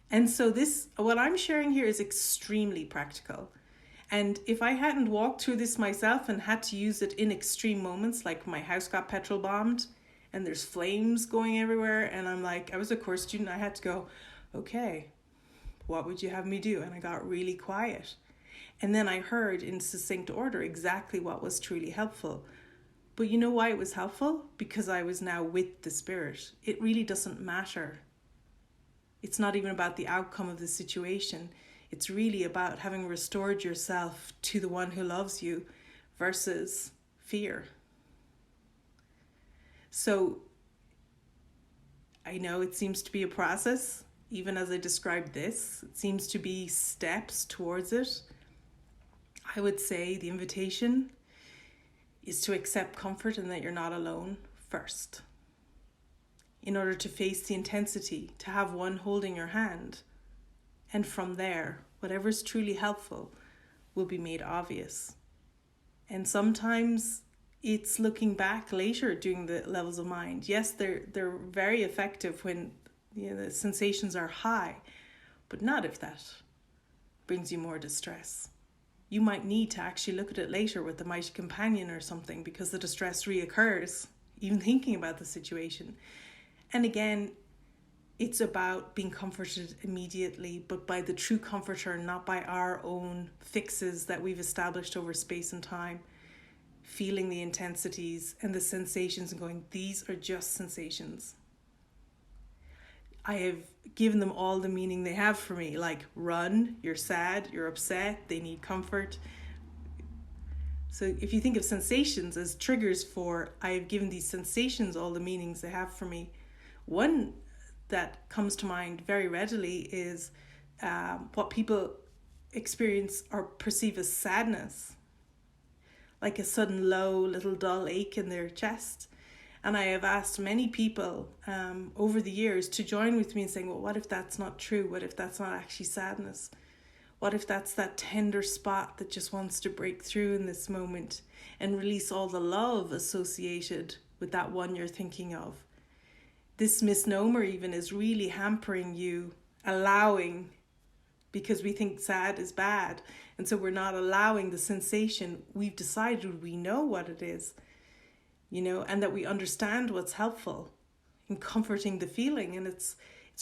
And so what I'm sharing here is extremely practical. And if I hadn't walked through this myself and had to use it in extreme moments, like my house got petrol bombed and there's flames going everywhere, and I was a course student, I had to go, okay, what would you have me do? And I got really quiet. And then I heard in succinct order exactly what was truly helpful. But you know why it was helpful? Because I was now with the spirit. It really doesn't matter. It's not even about the outcome of the situation. It's really about having restored yourself to the one who loves you versus fear. So I know it seems to be a process, even as I described this. It seems to be steps towards it. I would say the invitation is to accept comfort and that you're not alone first, in order to face the intensity, to have one holding your hand. And from there, whatever's truly helpful will be made obvious. And sometimes it's looking back later doing the levels of mind. Yes, they're very effective when the sensations are high, but not if that brings you more distress. You might need to actually look at it later with the mighty companion or something, because the distress reoccurs, even thinking about the situation. And again, it's about being comforted immediately, but by the true comforter, not by our own fixes that we've established over space and time. Feeling the intensities and the sensations and going, these are just sensations. I have given them all the meaning they have for me, like run, you're sad, you're upset, they need comfort. So if you think of sensations as triggers for, I have given these sensations all the meanings they have for me. One that comes to mind very readily is what people experience or perceive as sadness, like a sudden low, little dull ache in their chest. And I have asked many people over the years to join with me in saying, well, what if that's not true? What if that's not actually sadness? What if that's that tender spot that just wants to break through in this moment and release all the love associated with that one you're thinking of? This misnomer even is really hampering you, allowing, because we think sad is bad. And so we're not allowing the sensation. We've decided we know what it is, and that we understand what's helpful in comforting the feeling. And it's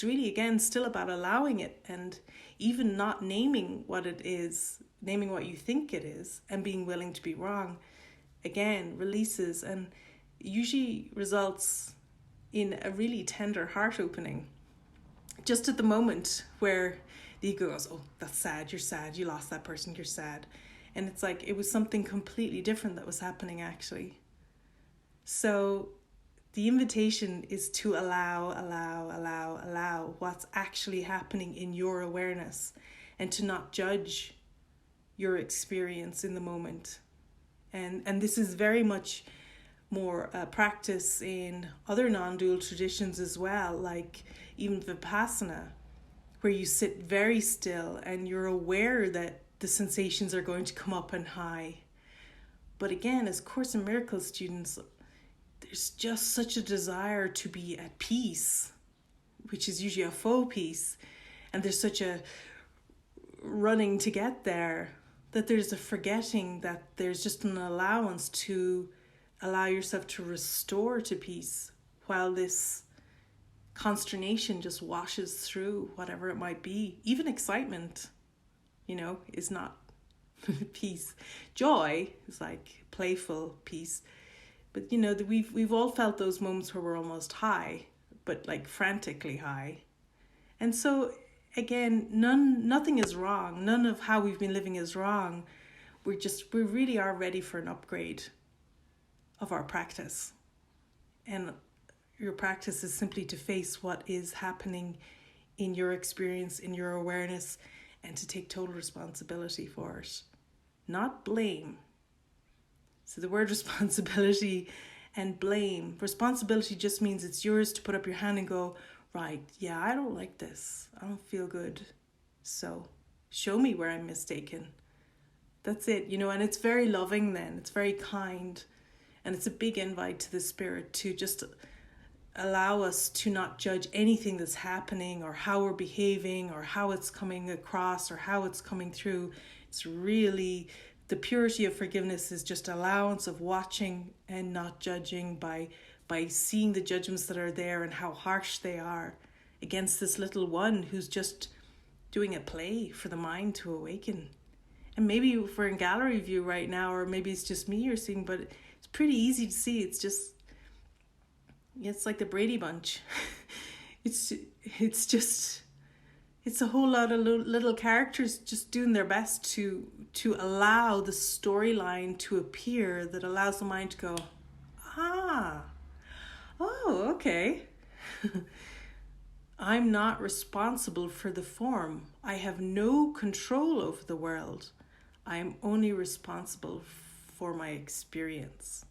really, again, still about allowing it, and even not naming what it is, naming what you think it is, and being willing to be wrong, again, releases and usually results in a really tender heart opening. Just at the moment where the ego goes, oh, that's sad, you're sad, you lost that person, you're sad. And it's like it was something completely different that was happening actually. So the invitation is to allow what's actually happening in your awareness, and to not judge your experience in the moment. And this is very much more practice in other non-dual traditions as well, like even Vipassana, where you sit very still and you're aware that the sensations are going to come up and high. But again, as Course in Miracles students, there's just such a desire to be at peace, which is usually a faux peace. And there's such a running to get there that there's a forgetting that there's just an allowance to allow yourself to restore to peace while this consternation just washes through whatever it might be. Even excitement, is not peace. Joy is like playful peace. But we've all felt those moments where we're almost high, but like frantically high. And so again, nothing is wrong. None of how we've been living is wrong. We really are ready for an upgrade of our practice. And your practice is simply to face what is happening in your experience, in your awareness, and to take total responsibility for it, not blame. So the word responsibility and blame, responsibility just means it's yours to put up your hand and go, right, yeah, I don't like this. I don't feel good. So show me where I'm mistaken. That's it, and it's very loving then. It's very kind. And it's a big invite to the Spirit to just allow us to not judge anything that's happening or how we're behaving or how it's coming across or how it's coming through. It's really, the purity of forgiveness is just allowance of watching and not judging by seeing the judgments that are there and how harsh they are against this little one who's just doing a play for the mind to awaken. And maybe if we're in gallery view right now, or maybe it's just me you're seeing, but it's pretty easy to see. It's like the Brady Bunch. It's a whole lot of little characters just doing their best to allow the storyline to appear that allows the mind to go, oh, okay. I'm not responsible for the form. I have no control over the world. I am only responsible for my experience.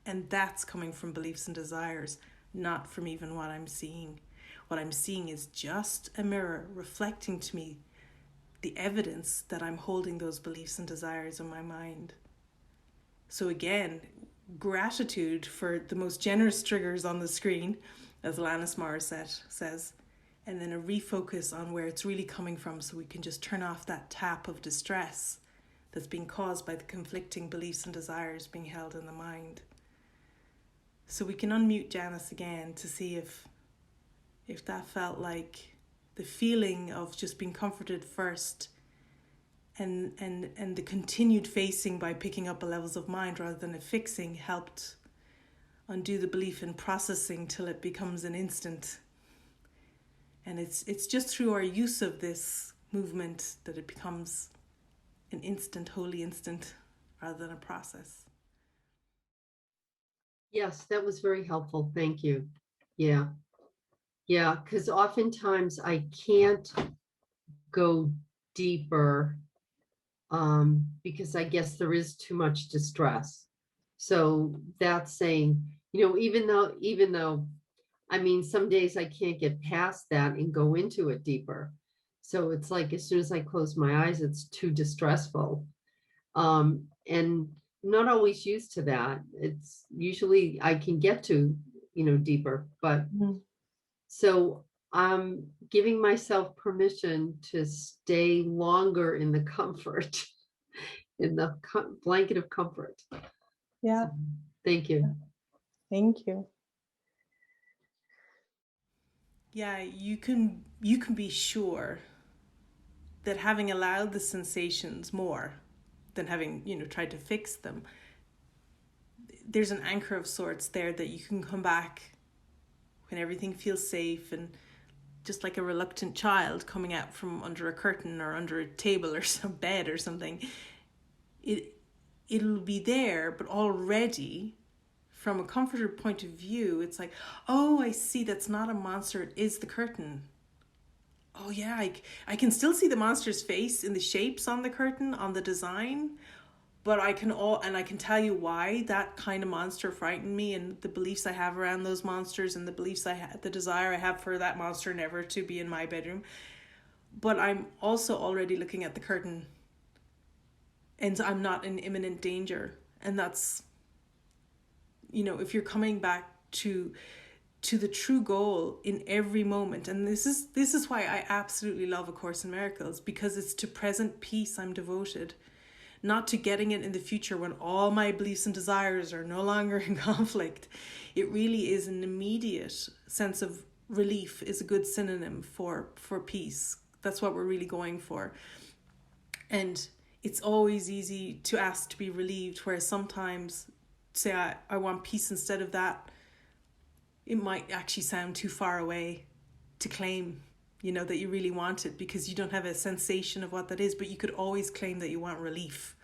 And that's coming from beliefs and desires, not from even what I'm seeing. What I'm seeing is just a mirror reflecting to me the evidence that I'm holding those beliefs and desires in my mind. So again, gratitude for the most generous triggers on the screen, as Alanis Morissette says, and then a refocus on where it's really coming from so we can just turn off that tap of distress that's being caused by the conflicting beliefs and desires being held in the mind. So we can unmute Janice again to see if that felt like the feeling of just being comforted first and the continued facing by picking up levels of mind rather than a fixing helped undo the belief in processing till it becomes an instant. And it's just through our use of this movement that it becomes an instant, holy instant, rather than a process. Yes, that was very helpful. Thank you. Yeah, because oftentimes I can't go deeper because I guess there is too much distress. So that's saying, even though, I mean, some days I can't get past that and go into it deeper. So it's like, as soon as I close my eyes, it's too distressful. And not always used to that. It's usually I can get to, deeper, but so I'm giving myself permission to stay longer in the comfort, in the blanket of comfort. Yeah. So, thank you. Thank you. Yeah, you can be sure that having allowed the sensations more than having, tried to fix them, there's an anchor of sorts there that you can come back when everything feels safe, and just like a reluctant child coming out from under a curtain or under a table or some bed or something, it'll be there, but already from a comforted point of view, it's like, oh, I see, that's not a monster, it is the curtain. Oh yeah, I can still see the monster's face in the shapes on the curtain, on the design, but I can tell you why that kind of monster frightened me, and the beliefs I have around those monsters, and the beliefs the desire I have for that monster never to be in my bedroom. but I'm also already looking at the curtain, and I'm not in imminent danger. And that's, if you're coming back to the true goal in every moment. And this is why I absolutely love A Course in Miracles, because it's to present peace I'm devoted, not to getting it in the future when all my beliefs and desires are no longer in conflict. It really is an immediate sense of relief, is a good synonym for peace. That's what we're really going for. And it's always easy to ask to be relieved, whereas sometimes say I want peace instead of that, it might actually sound too far away to claim, that you really want it, because you don't have a sensation of what that is. But you could always claim that you want relief.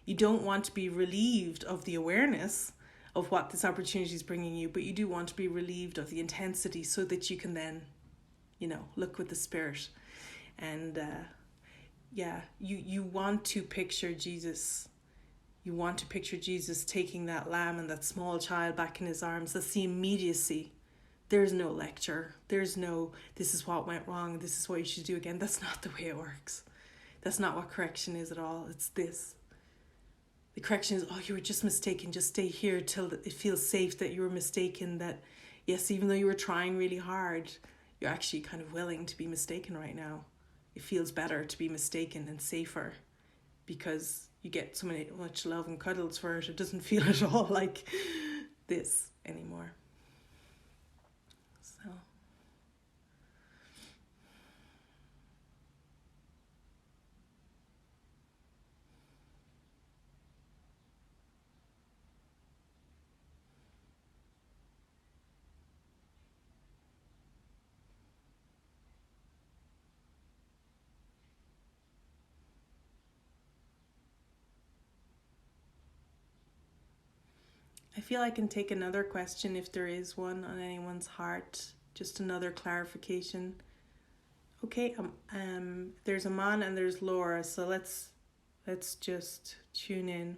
You don't want to be relieved of the awareness of what this opportunity is bringing you, but you do want to be relieved of the intensity, so that you can then, look with the spirit. And you want to picture Jesus. You want to picture Jesus taking that lamb and that small child back in his arms. That's the immediacy. There's no lecture. There's no, this is what went wrong, this is what you should do again. That's not the way it works. That's not what correction is at all. It's this. The correction is, you were just mistaken. Just stay here till it feels safe that you were mistaken. That, yes, even though you were trying really hard, you're actually kind of willing to be mistaken right now. It feels better to be mistaken and safer, because you get so much love and cuddles for it. It doesn't feel at all like this anymore. So. I feel I can take another question if there is one on anyone's heart. Just another clarification. Okay, there's Aman and there's Laura, so let's just tune in.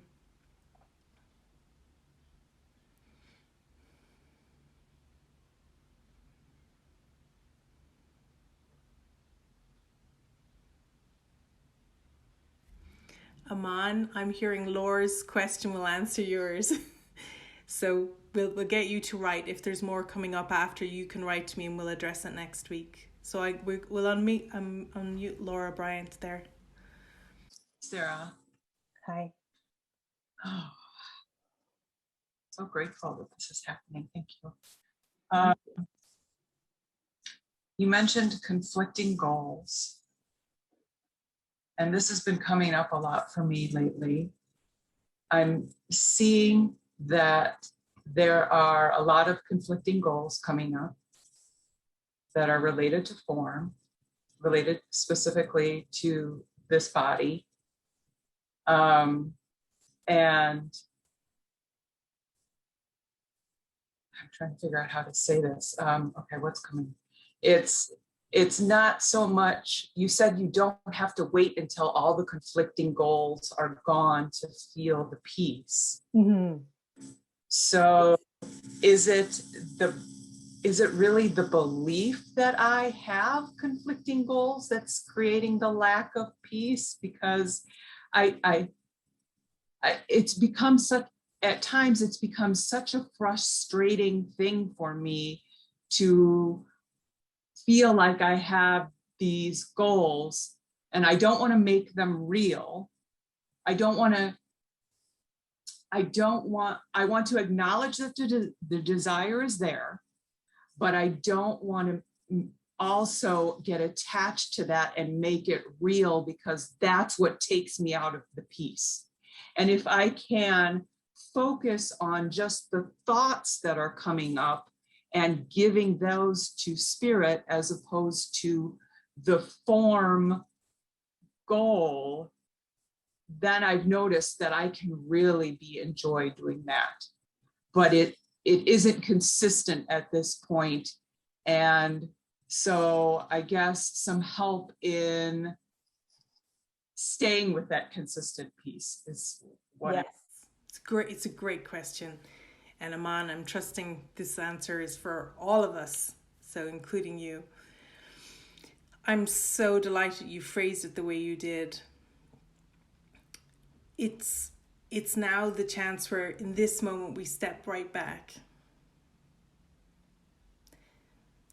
Aman, I'm hearing Laura's question will answer yours. So we'll get you to write. If there's more coming up after, you can write to me and we'll address it next week. So we'll unmute Laura Bryant there. Sarah. Hi. Oh, so grateful that this is happening. Thank you. You mentioned conflicting goals. And this has been coming up a lot for me lately. I'm seeing that there are a lot of conflicting goals coming up that are related to form, related specifically to this body. And I'm trying to figure out how to say this. Okay, what's coming? It's not so much, you said you don't have to wait until all the conflicting goals are gone to feel the peace. Mm-hmm. So is it really the belief that I have conflicting goals that's creating the lack of peace? Because it's become such, at times it's become such a frustrating thing for me to feel like I have these goals and I don't want to make them real. I want to acknowledge that the desire is there, but I don't want to also get attached to that and make it real, because that's what takes me out of the peace. And if I can focus on just the thoughts that are coming up and giving those to spirit as opposed to the form goal, then I've noticed that I can really enjoy doing that. But it isn't consistent at this point. And so I guess some help in staying with that consistent piece is what. Yes. It's great. It's a great question. And Aman, I'm trusting this answer is for all of us, so including you. I'm so delighted you phrased it the way you did. It's now the chance where in this moment we step right back.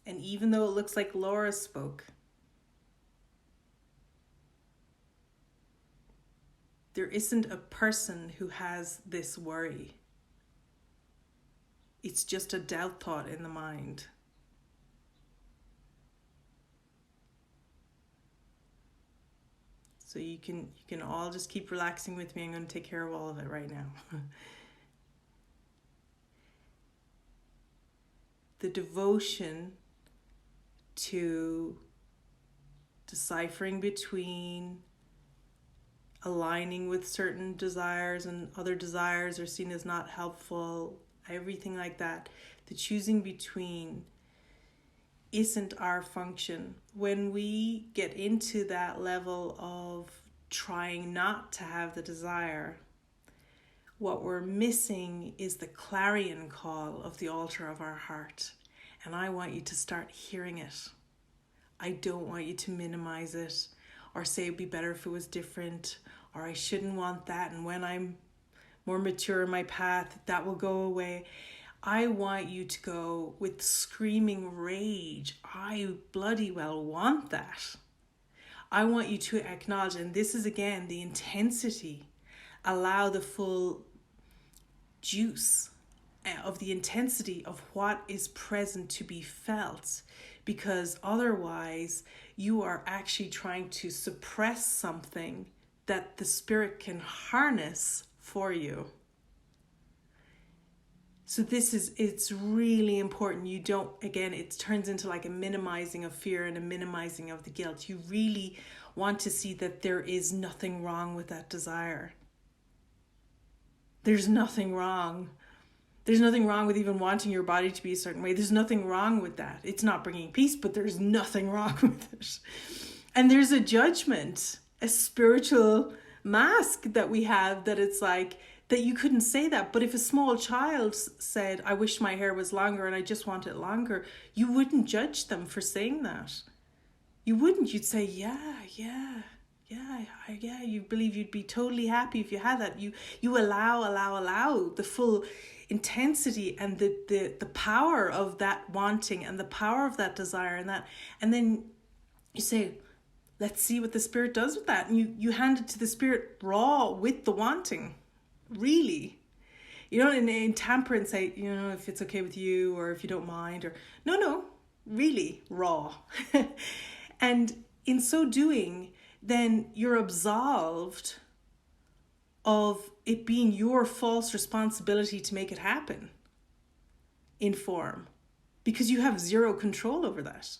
And even though it looks like Laura spoke, there isn't a person who has this worry. It's just a doubt thought in the mind. So you can all just keep relaxing with me. I'm going to take care of all of it right now. The devotion to deciphering between aligning with certain desires and other desires are seen as not helpful, everything like that. The choosing between isn't our function. When we get into that level of trying not to have the desire, what we're missing is the clarion call of the altar of our heart. And I want you to start hearing it. I don't want you to minimize it or say it'd be better if it was different, or I shouldn't want that, and when I'm more mature in my path, that will go away. I want you to go with screaming rage. I bloody well want that. I want you to acknowledge, and this is again the intensity. Allow the full juice of the intensity of what is present to be felt, because otherwise you are actually trying to suppress something that the spirit can harness for you. So it's really important. You don't, again, it turns into like a minimizing of fear and a minimizing of the guilt. You really want to see that there is nothing wrong with that desire. There's nothing wrong. There's nothing wrong with even wanting your body to be a certain way. There's nothing wrong with that. It's not bringing peace, but there's nothing wrong with it. And there's a judgment, a spiritual mask that we have, that it's like, that you couldn't say that. But if a small child said, I wish my hair was longer and I just want it longer, you wouldn't judge them for saying that. You wouldn't. You'd say, yeah, you believe you'd be totally happy if you had that. You allow the full intensity and the power of that wanting and the power of that desire and then you say, let's see what the spirit does with that. And you hand it to the spirit raw with the wanting, really. You don't in tamper and say, if it's okay with you, or if you don't mind, or no, really raw. And in so doing, then you're absolved of it being your false responsibility to make it happen in form, because you have zero control over that.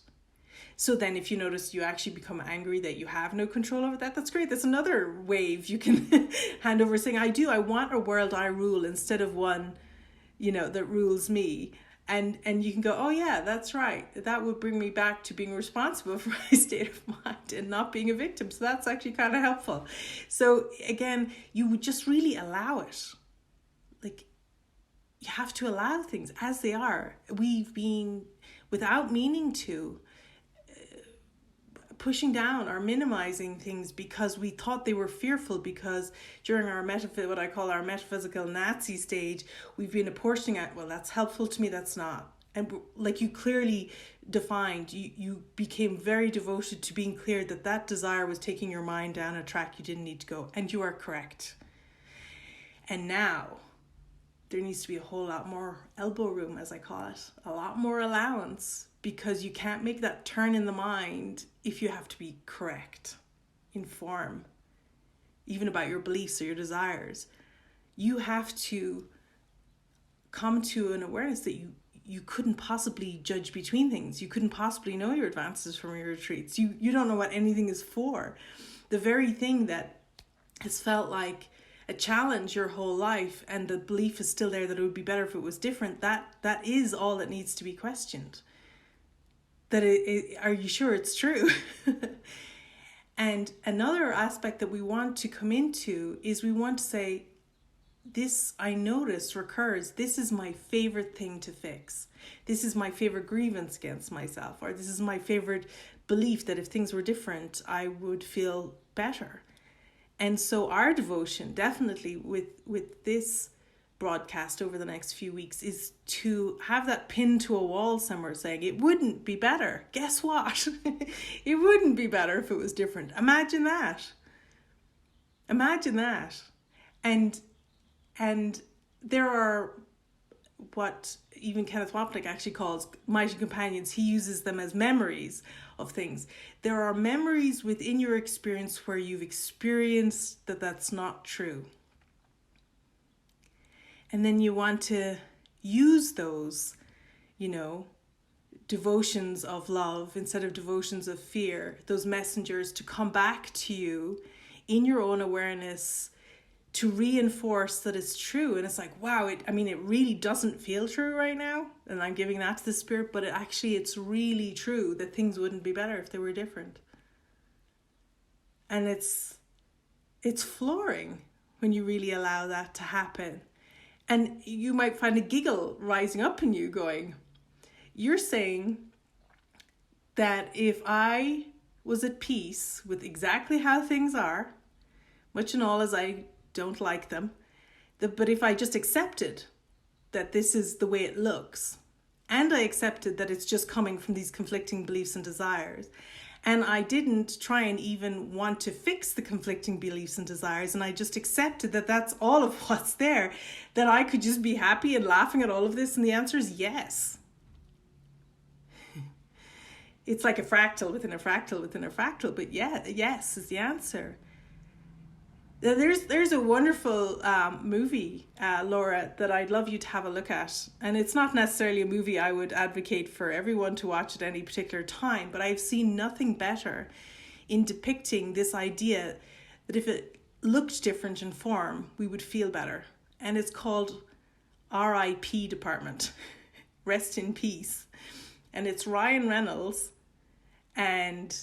So then if you notice you actually become angry that you have no control over that, that's great. That's another wave you can hand over, saying, I want a world I rule instead of one, that rules me. And you can go, oh yeah, that's right. That would bring me back to being responsible for my state of mind and not being a victim. So that's actually kind of helpful. So again, you would just really allow it. Like, you have to allow things as they are. We've been, without meaning to, pushing down or minimizing things because we thought they were fearful, because during our what I call our metaphysical Nazi stage, we've been apportioning it, well, that's helpful to me, that's not. And like you clearly defined, you became very devoted to being clear that desire was taking your mind down a track you didn't need to go, and you are correct. And now there needs to be a whole lot more elbow room, as I call it, a lot more allowance, because you can't make that turn in the mind if you have to be correct in form, even about your beliefs or your desires. You have to come to an awareness that you couldn't possibly judge between things. You couldn't possibly know your advances from your retreats. You don't know what anything is for. The very thing that has felt like a challenge your whole life, and the belief is still there that it would be better if it was different, that is all that needs to be questioned. Are you sure it's true? And another aspect that we want to come into is we want to say, this I notice recurs. This is my favorite thing to fix. This is my favorite grievance against myself, or this is my favorite belief that if things were different, I would feel better. And so our devotion, definitely with this broadcast over the next few weeks, is to have that pinned to a wall somewhere saying it wouldn't be better. Guess what? It wouldn't be better if it was different. Imagine that. Imagine that. And there are what even Kenneth Wapnick actually calls mighty companions. He uses them as memories of things. There are memories within your experience where you've experienced that that's not true. And then you want to use those, devotions of love instead of devotions of fear, those messengers to come back to you in your own awareness to reinforce that it's true. And it's like, wow, it really doesn't feel true right now. And I'm giving that to the spirit, but it's really true that things wouldn't be better if they were different. And it's flooring when you really allow that to happen. And you might find a giggle rising up in you going, you're saying that if I was at peace with exactly how things are, much and all as I don't like them, but if I just accepted that this is the way it looks, and I accepted that it's just coming from these conflicting beliefs and desires, and I didn't try and even want to fix the conflicting beliefs and desires, and I just accepted that that's all of what's there, that I could just be happy and laughing at all of this, and the answer is yes. It's like a fractal within a fractal within a fractal, but yeah, yes is the answer. There's a wonderful movie, Laura, that I'd love you to have a look at. And it's not necessarily a movie I would advocate for everyone to watch at any particular time, but I've seen nothing better in depicting this idea that if it looked different in form, we would feel better. And it's called R.I.P. Department, Rest in Peace. And it's Ryan Reynolds and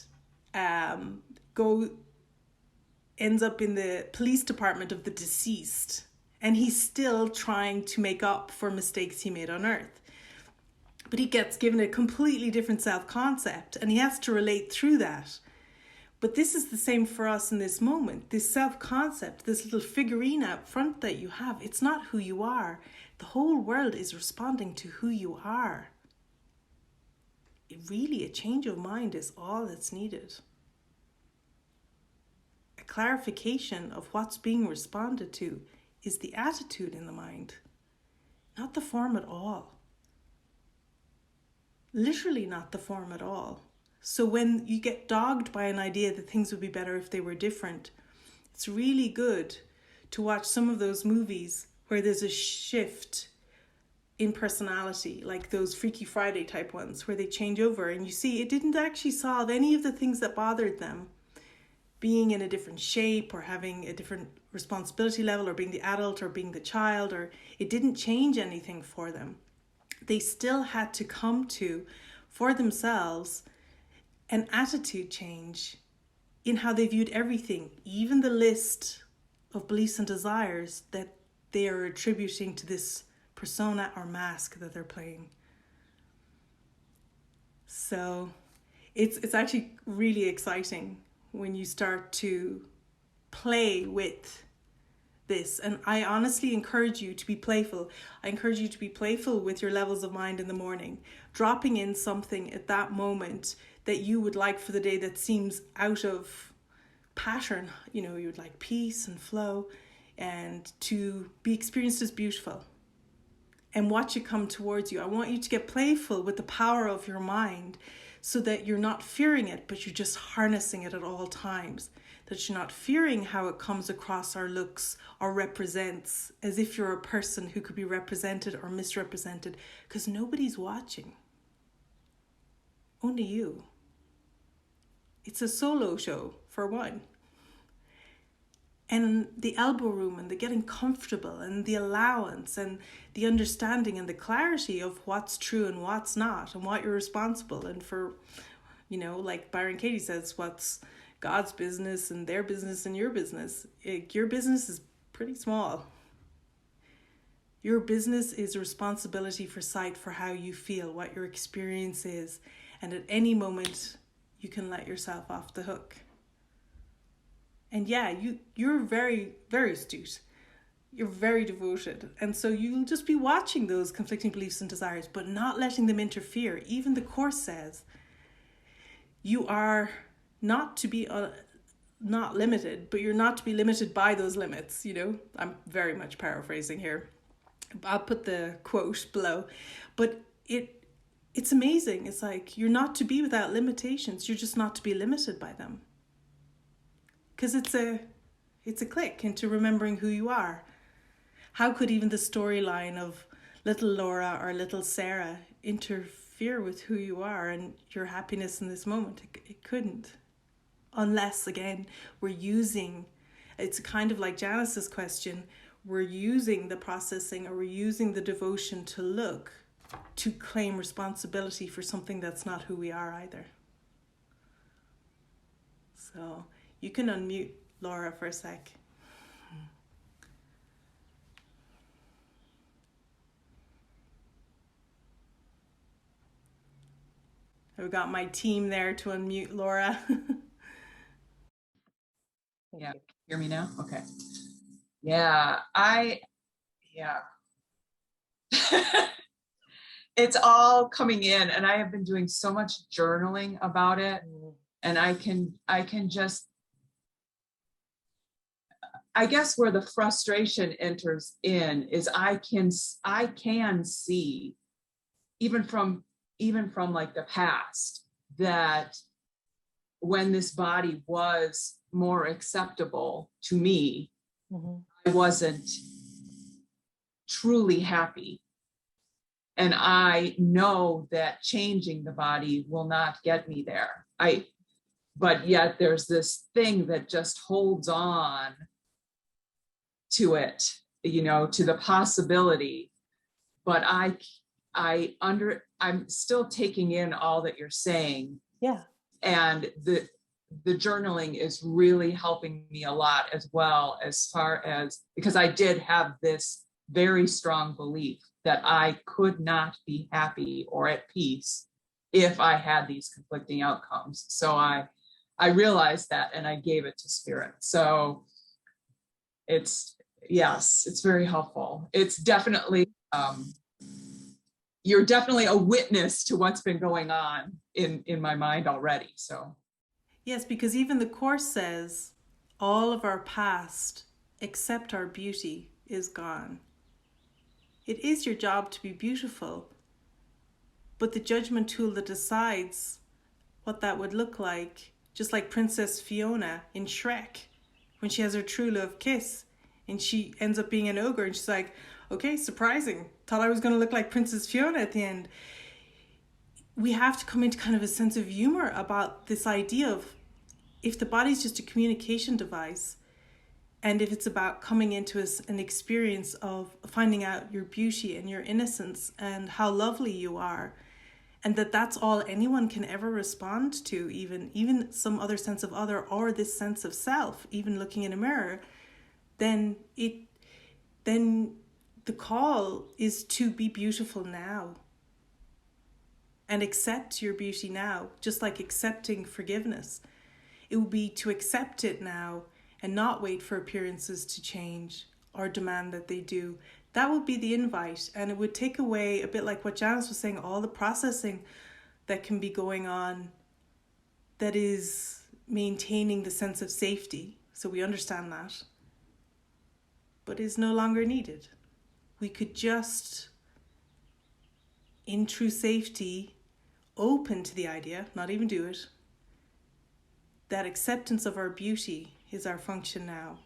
ends up in the police department of the deceased, and he's still trying to make up for mistakes he made on Earth. But he gets given a completely different self-concept, and he has to relate through that. But this is the same for us in this moment. This self-concept, this little figurine out front that you have, it's not who you are. The whole world is responding to who you are. A change of mind is all that's needed. Clarification of what's being responded to is the attitude in the mind, not the form at all. Literally not the form at all. So when you get dogged by an idea that things would be better if they were different, it's really good to watch some of those movies where there's a shift in personality, like those Freaky Friday type ones where they change over and you see it didn't actually solve any of the things that bothered them. Being in a different shape or having a different responsibility level or being the adult or being the child, or it didn't change anything for them. They still had to come to, for themselves, an attitude change in how they viewed everything, even the list of beliefs and desires that they are attributing to this persona or mask that they're playing. So it's actually really exciting when you start to play with this. And I honestly encourage you to be playful. I encourage you to be playful with your levels of mind in the morning, dropping in something at that moment that you would like for the day that seems out of pattern. You would like peace and flow and to be experienced as beautiful. And watch it come towards you. I want you to get playful with the power of your mind so that you're not fearing it, but you're just harnessing it at all times. That you're not fearing how it comes across or looks or represents, as if you're a person who could be represented or misrepresented, because nobody's watching. Only you. It's a solo show, for one. And the elbow room and the getting comfortable and the allowance and the understanding and the clarity of what's true and what's not and what you're responsible. And for, like Byron Katie says, what's God's business and their business and your business. Your business is pretty small. Your business is a responsibility for sight, for how you feel, what your experience is. And at any moment, you can let yourself off the hook. And yeah, you're very, very astute. You're very devoted. And so you'll just be watching those conflicting beliefs and desires, but not letting them interfere. Even the Course says you are not to be not limited, but you're not to be limited by those limits. You know, I'm very much paraphrasing here. I'll put the quote below. But it's amazing. It's like you're not to be without limitations. You're just not to be limited by them. Because it's a click into remembering who you are. How could even the storyline of little Laura or little Sarah interfere with who you are and your happiness in this moment? It couldn't. Unless, again, we're using, it's kind of like Janice's question, we're using the processing or we're using the devotion to look, to claim responsibility for something that's not who we are either. So you can unmute Laura for a sec. I've got my team there to unmute Laura. Yeah, hear me now? Okay. Yeah, it's all coming in, and I have been doing so much journaling about it, and I can just, I guess where the frustration enters in is I can see even from like the past, that when this body was more acceptable to me, I wasn't truly happy. And I know that changing the body will not get me there. But yet there's this thing that just holds on to it, you know, to the possibility. But I'm still taking in all that you're saying. Yeah. And the journaling is really helping me a lot, as well, as far as, because I did have this very strong belief that I could not be happy or at peace if I had these conflicting outcomes. So I realized that, and I gave it to Spirit. So it's very helpful. It's definitely, you're definitely a witness to what's been going on in my mind already. So Yes, because even the Course says all of our past, except our beauty, is gone. It is your job to be beautiful, but the judgment tool that decides what that would look like, just like Princess Fiona in Shrek, when she has her true love kiss and she ends up being an ogre, and she's like, okay, surprising. Thought I was going to look like Princess Fiona at the end. We have to come into kind of a sense of humor about this idea of, if the body's just a communication device, and if it's about coming into an experience of finding out your beauty and your innocence and how lovely you are, and that's all anyone can ever respond to, even some other sense of other, or this sense of self, even looking in a mirror, then the call is to be beautiful now and accept your beauty now, just like accepting forgiveness. It would be to accept it now and not wait for appearances to change or demand that they do. That would be the invite, and it would take away, a bit like what Janice was saying, all the processing that can be going on that is maintaining the sense of safety. So we understand that, but is no longer needed. We could just, in true safety, open to the idea, not even do it, that acceptance of our beauty is our function now.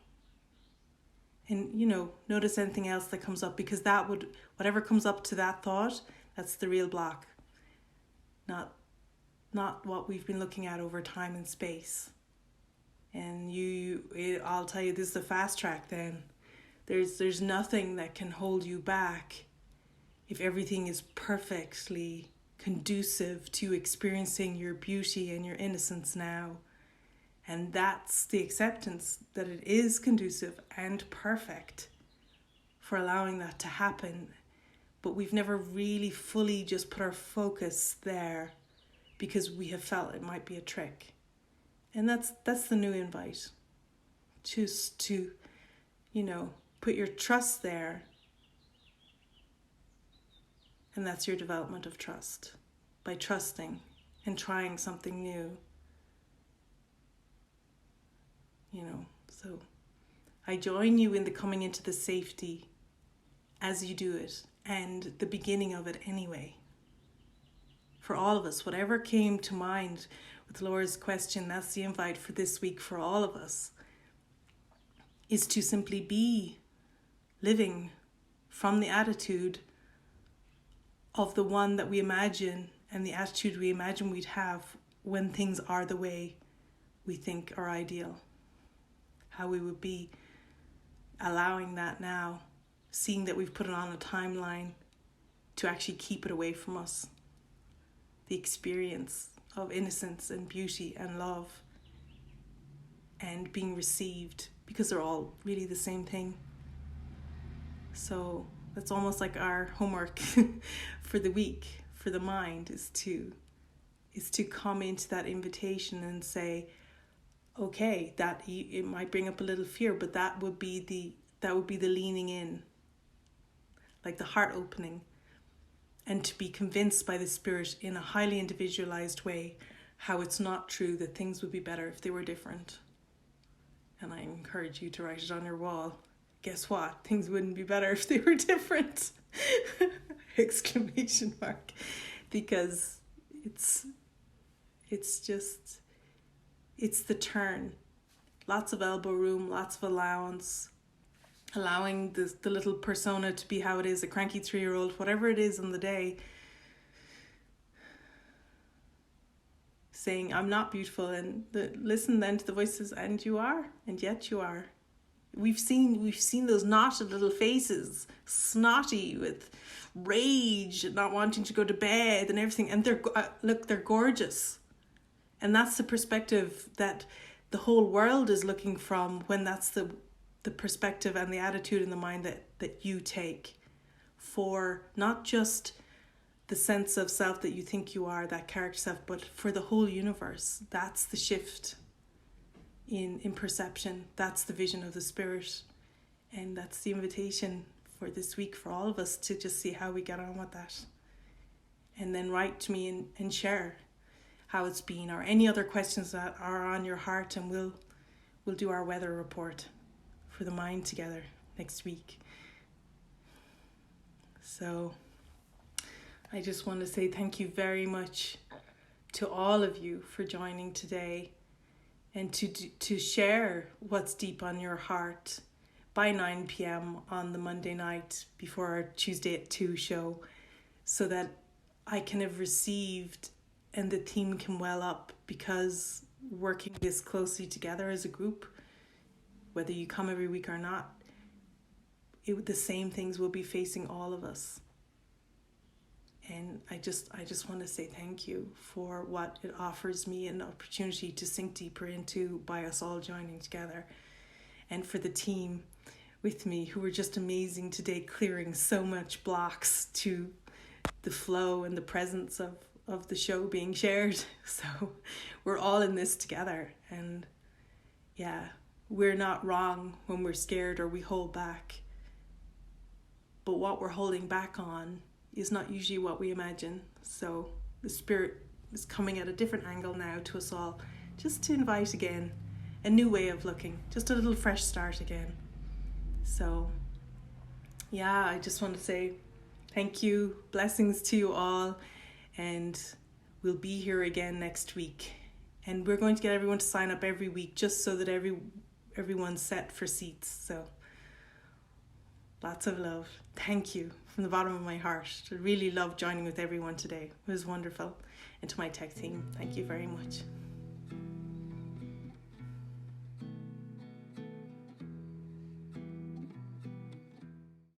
And, you know, notice anything else that comes up, because that would, whatever comes up to that thought, that's the real block. Not what we've been looking at over time and space. And I'll tell you, this is the fast track then. There's nothing that can hold you back if everything is perfectly conducive to experiencing your beauty and your innocence now. And that's the acceptance that it is conducive and perfect for allowing that to happen. But we've never really fully just put our focus there because we have felt it might be a trick. And that's the new invite. Choose to, put your trust there. And that's your development of trust. By trusting and trying something new. So I join you in the coming into the safety as you do it, and the beginning of it anyway. For all of us, whatever came to mind with Laura's question, that's the invite for this week for all of us, is to simply be living from the attitude of the one that we imagine, and the attitude we imagine we'd have when things are the way we think are ideal. How we would be allowing that now, seeing that we've put it on a timeline to actually keep it away from us. The experience of innocence and beauty and love and being received, because they're all really the same thing. So that's almost like our homework for the week, for the mind, is to come into that invitation and say, okay, that it might bring up a little fear, but that would be the leaning in, like the heart opening, and to be convinced by the Spirit in a highly individualized way how it's not true that things would be better if they were different. And I encourage you to write it on your wall. Guess what? Things wouldn't be better if they were different. Exclamation mark. Because it's the turn. Lots of elbow room, lots of allowance, allowing the little persona to be how it is, a cranky 3-year-old, whatever it is on the day, saying, I'm not beautiful, and listen then to the voices, and you are, and yet you are. We've seen those knotted little faces, snotty with rage, and not wanting to go to bed and everything, and they're gorgeous. And that's the perspective that the whole world is looking from, when that's the perspective and the attitude in the mind that you take for not just the sense of self that you think you are, that character self, but for the whole universe. That's the shift in perception. That's the vision of the Spirit. And that's the invitation for this week for all of us, to just see how we get on with that. And then write to me and share how it's been, or any other questions that are on your heart, and we'll do our weather report for the mind together next week. So I just want to say thank you very much to all of you for joining today, and to share what's deep on your heart by 9 p.m. on the Monday night before our Tuesday at 2 show, so that I can have received and the team can well up, because working this closely together as a group, whether you come every week or not, the same things will be facing all of us. And I just want to say thank you for what it offers me, an opportunity to sink deeper into by us all joining together. And for the team with me, who were just amazing today, clearing so much blocks to the flow and the presence of the show being shared. So we're all in this together. And yeah, we're not wrong when we're scared or we hold back. But what we're holding back on is not usually what we imagine. So the Spirit is coming at a different angle now to us all, just to invite again a new way of looking, just a little fresh start again. So yeah, I just want to say thank you, blessings to you all, and we'll be here again next week. And we're going to get everyone to sign up every week, just so that everyone's set for seats. So lots of love. Thank you from the bottom of my heart. I really loved joining with everyone today. It was wonderful. And to my tech team, thank you very much.